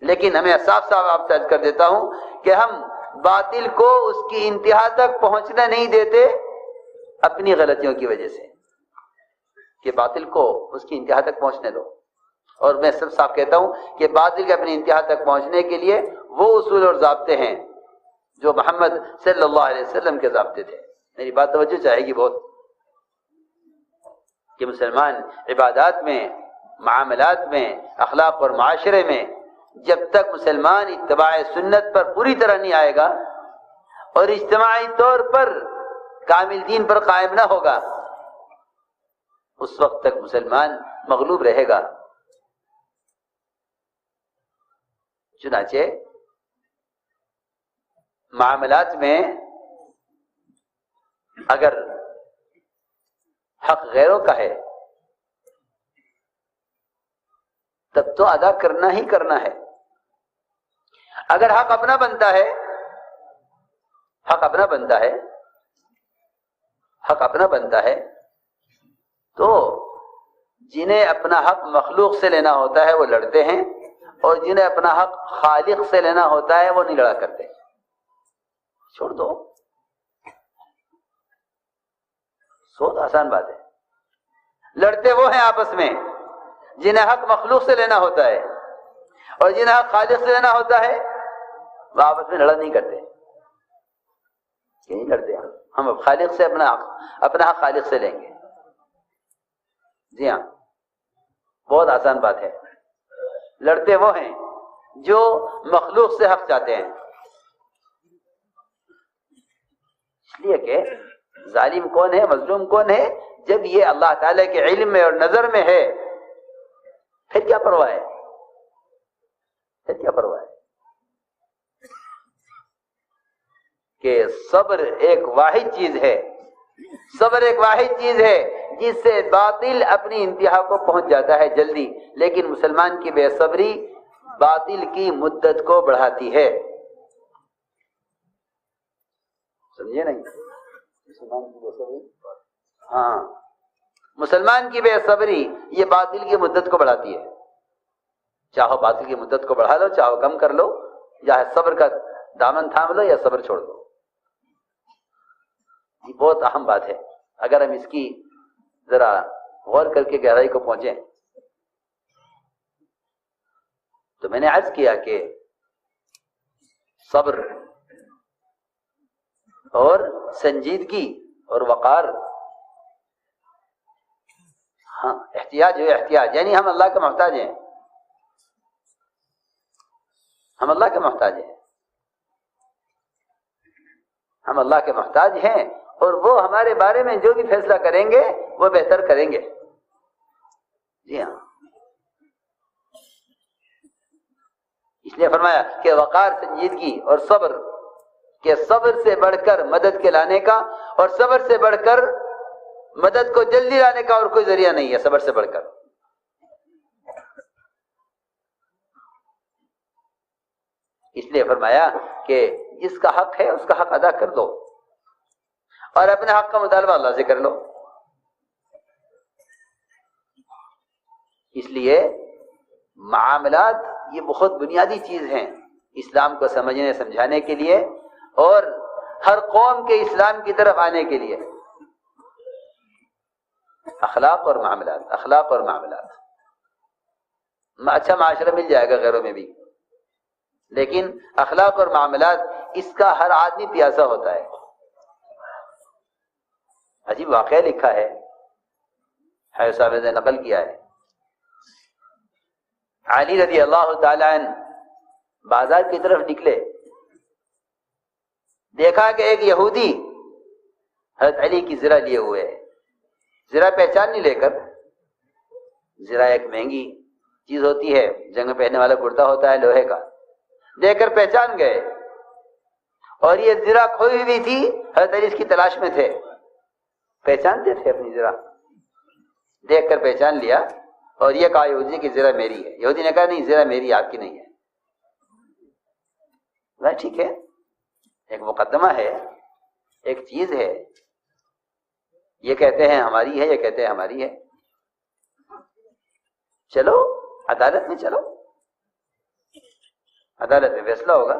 لیکن ہمیں صاف صاف آپ سے عرض کر دیتا ہوں کہ ہم باطل کو اس کی انتہا تک پہنچنے نہیں دیتے اپنی غلطیوں کی وجہ سے، کہ باطل کو اس کی انتہا تک پہنچنے دو. اور میں سب صاف کہتا ہوں کہ باطل کے اپنی انتہا تک پہنچنے کے لیے وہ اصول اور ضابطے ہیں جو محمد صلی اللہ علیہ وسلم کے ضابطے تھے. میری بات توجہ چاہے گی بہت، کہ مسلمان عبادات میں، معاملات میں، اخلاق اور معاشرے میں جب تک مسلمان اتباع سنت پر پوری طرح نہیں آئے گا اور اجتماعی طور پر کامل دین پر قائم نہ ہوگا، اس وقت تک مسلمان مغلوب رہے گا. چنانچہ معاملات میں اگر حق غیروں کا ہے تب تو ادا کرنا ہی کرنا ہے. اگر حق اپنا بنتا ہے، حق اپنا بنتا ہے، حق اپنا بنتا ہے، تو جنہیں اپنا حق مخلوق سے لینا ہوتا ہے وہ لڑتے ہیں، اور جنہیں اپنا حق خالق سے لینا ہوتا ہے وہ نہیں لڑا کرتے. چھوڑ دو. بہت آسان بات ہے. لڑتے وہ ہیں آپس میں جنہیں حق مخلوق سے لینا ہوتا ہے، اور جنہیں حق خالق سے لینا ہوتا ہے وہ آپس میں لڑا نہیں کرتے. کہ نہیں لڑتے. ہم اب خالق سے اپنا حق خالق سے لیں گے. جی ہاں، بہت آسان بات ہے. لڑتے وہ ہیں جو مخلوق سے حق چاہتے ہیں. اس لیے کہ ظالم کون ہے، مظلوم کون ہے؟ جب یہ اللہ تعالیٰ کے علم میں اور نظر میں ہے پھر کیا پرواہ ہے؟ پھر کیا پرواہ ہے؟ کہ صبر ایک واحد چیز ہے، صبر ایک واحد چیز ہے جس سے باطل اپنی انتہا کو پہنچ جاتا ہے جلدی، لیکن مسلمان کی بے صبری باطل کی مدت کو بڑھاتی ہے. سمجھے نہیں؟ مسلمان کی بے صبری، ہاں، مسلمان کی بے صبری یہ باطل کی مدت کو بڑھاتی ہے. چاہو باطل کی مدت کو بڑھا لو، چاہو کم کر لو، یا صبر کا دامن تھام لو یا صبر چھوڑ دو. یہ بہت اہم بات ہے. اگر ہم اس کی ذرا غور کر کے گہرائی کو پہنچیں تو میں نے عرض کیا کہ صبر اور سنجیدگی اور وقار ہاں احتیاج ہو احتیاج، یعنی ہم اللہ کے محتاج ہیں، ہم اللہ کے محتاج ہیں، ہم اللہ کے محتاج ہیں، اور وہ ہمارے بارے میں جو بھی فیصلہ کریں گے وہ بہتر کریں گے. جی ہاں، اس لیے فرمایا کہ وقار، سنجیدگی اور صبر، کہ صبر سے بڑھ کر مدد کے لانے کا اور صبر سے بڑھ کر مدد کو جلدی لانے کا اور کوئی ذریعہ نہیں ہے صبر سے بڑھ کر. اس لیے فرمایا کہ جس کا حق ہے اس کا حق ادا کر دو اور اپنے حق کا مطالبہ اللہ سے کر لو. اس لیے معاملات یہ بہت بنیادی چیز ہیں اسلام کو سمجھنے سمجھانے کے لیے اور ہر قوم کے اسلام کی طرف آنے کے لیے. اخلاق اور معاملات، اخلاق اور معاملات. اچھا معاشرہ مل جائے گا غیروں میں بھی، لیکن اخلاق اور معاملات اس کا ہر آدمی پیاسا ہوتا ہے. عجیب واقعہ لکھا ہے، حافظ صاحب نے نقل کیا ہے. علی رضی اللہ تعالی عنہ بازار کی طرف نکلے، دیکھا کہ ایک یہودی حضرت علی کی زرہ لیے ہوئے ہے. زرہ پہچان نہیں لے کر، زرہ ایک مہنگی چیز ہوتی ہے، جنگ میں پہننے والا کرتا ہوتا ہے لوہے کا، دیکھ کر پہچان گئے. اور یہ زرہ کھوئی ہوئی تھی، حضرت علی اس کی تلاش میں تھے، پہچانتے تھے اپنی زرہ، دیکھ کر پہچان لیا اور یہ کہا یہودی کی زرہ میری ہے. یہودی نے کہا نہیں، زرہ میری، آپ کی نہیں ہے. ٹھیک ہے، ایک مقدمہ ہے، ایک چیز ہے، یہ کہتے ہیں ہماری ہے، یہ کہتے ہیں ہماری ہے. چلو عدالت میں، چلو عدالت میں فیصلہ ہوگا.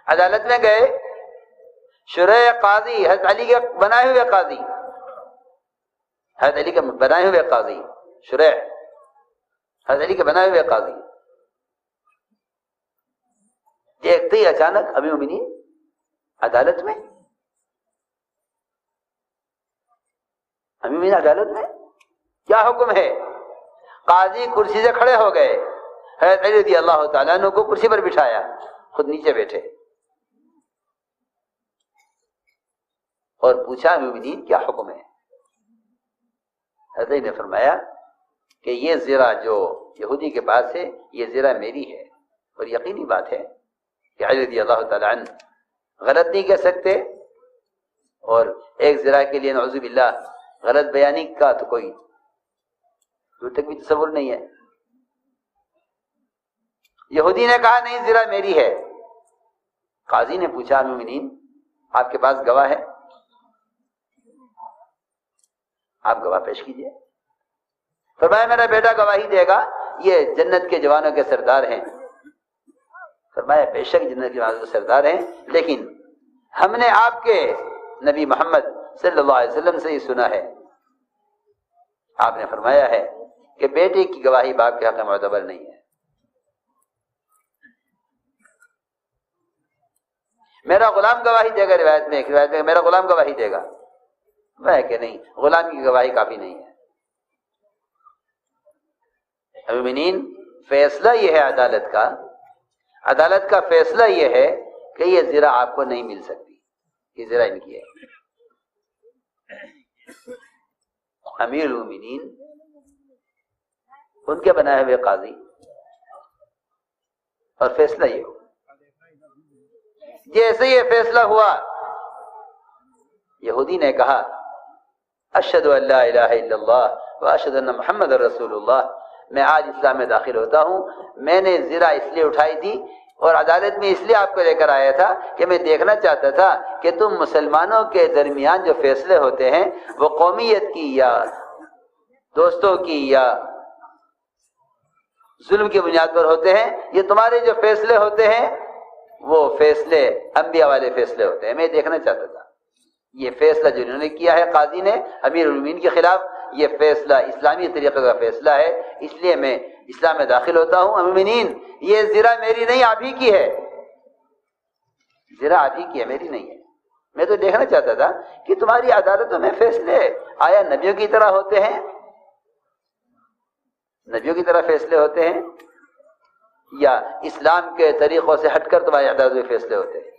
عدالت میں گئے، شرح قاضی، حضرت علی کے بنائے ہوئے قاضی، حضرت علی کے بنائے ہوئے قاضی، شرح حضرت علی کے بنائے ہوئے قاضی. دیکھتے ہی اچانک امیر المومنین عدالت میں، امیر المومنین عدالت میں، کیا حکم ہے؟ قاضی کرسی سے کھڑے ہو گئے، حضرت علی رضی اللہ تعالیٰ عنہ کو کرسی پر بٹھایا، خود نیچے بیٹھے اور پوچھا امیر المومنین کیا حکم ہے؟ حضرت علی نے فرمایا کہ یہ زرہ جو یہودی کے پاس ہے یہ زرہ میری ہے، اور یقینی بات ہے کہ علی رضی اللہ تعالیٰ عنہ غلط نہیں کہہ سکتے، اور ایک زرہ کے لیے نعوذ باللہ غلط بیانی کا تو کوئی دور تک بھی تصور نہیں ہے. یہودی نے کہا نہیں زرہ میری ہے. قاضی نے پوچھا امیر المومنین آپ کے پاس گواہ ہے؟ آپ گواہ پیش کیجئے. فرمایا میرا بیٹا گواہی دے گا، یہ جنت کے جوانوں کے سردار ہیں. فرمایا بے شک جنت کے جوانوں کے سردار ہیں، لیکن ہم نے آپ کے نبی محمد صلی اللہ علیہ وسلم سے یہ سنا ہے. آپ نے فرمایا ہے کہ بیٹے کی گواہی باپ کے حق میں معتبر نہیں ہے. میرا غلام گواہی دے گا، روایت میں ایک روایت میں میرا غلام گواہی دے گا. میں کہ نہیں، غلام کی گواہی کافی نہیں ہے. مومنین فیصلہ یہ ہے عدالت کا فیصلہ یہ ہے کہ یہ زرہ آپ کو نہیں مل سکتی، یہ زرہ ان کی ہے. امیر المومنین ان کے بنائے ہوئے قاضی، اور فیصلہ یہ ہو. جیسے یہ فیصلہ ہوا، یہودی نے کہا اشہد ان لا الہ الا اللہ واشہد ان محمد رسول اللہ، میں آج اسلام میں داخل ہوتا ہوں. میں نے زرہ اس لیے اٹھائی تھی اور عدالت میں اس لیے آپ کو لے کر آیا تھا کہ میں دیکھنا چاہتا تھا کہ تم مسلمانوں کے درمیان جو فیصلے ہوتے ہیں وہ قومیت کی یا دوستوں کی یا ظلم کی بنیاد پر ہوتے ہیں، یہ تمہارے جو فیصلے ہوتے ہیں وہ فیصلے انبیاء والے فیصلے ہوتے ہیں. میں دیکھنا چاہتا تھا یہ فیصلہ جو انہوں نے کیا ہے قاضی نے امیر المومنین کے خلاف، یہ فیصلہ اسلامی طریقے کا فیصلہ ہے، اس لیے میں اسلام میں داخل ہوتا ہوں. امیر المومنین یہ زرہ میری نہیں، آپ ہی کی ہے. زرہ آپ ہی کی ہے، میری نہیں ہے. میں تو دیکھنا چاہتا تھا کہ تمہاری عدالتوں میں فیصلے آیا نبیوں کی طرح ہوتے ہیں؟ نبیوں کی طرح فیصلے ہوتے ہیں یا اسلام کے طریقوں سے ہٹ کر تمہارے اعداد ہوئے فیصلے ہوتے ہیں؟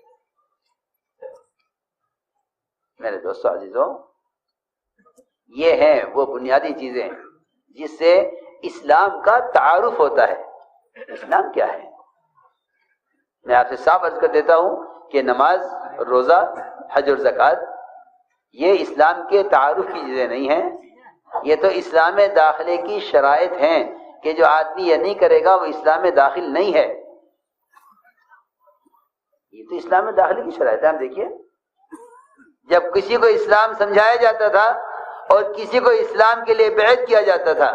میرے دوستو عزیزوں، یہ ہیں وہ بنیادی چیزیں جس سے اسلام کا تعارف ہوتا ہے۔ اسلام کیا ہے؟ میں آپ سے صاف عرض کر دیتا ہوں کہ نماز، روزہ، حج اور زکوٰۃ یہ اسلام کے تعارف کی چیزیں نہیں ہیں، یہ تو اسلام میں داخلے کی شرائط ہیں کہ جو آدمی یہ نہیں کرے گا وہ اسلام میں داخل نہیں ہے۔ یہ تو اسلام میں داخلے کی شرائط ہے۔ ہم دیکھیے، جب کسی کو اسلام سمجھایا جاتا تھا اور کسی کو اسلام کے لیے بیعت کیا جاتا تھا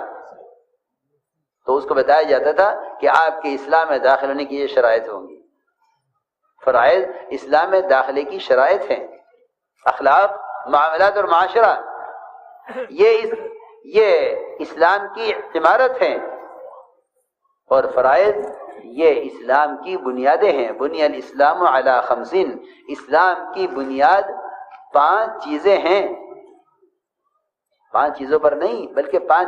تو اس کو بتایا جاتا تھا کہ آپ کے اسلام میں داخل ہونے کی یہ شرائط ہوں گی۔ فرائض اسلام میں داخلے کی شرائط ہیں، اخلاق، معاملات اور معاشرہ یہ اسلام کی عمارت ہیں، اور فرائض یہ اسلام کی بنیادیں ہیں۔ بنی الاسلام علی خمسین، اسلام کی بنیاد 5 چیزیں ہیں، 5 چیزوں پر نہیں بلکہ 5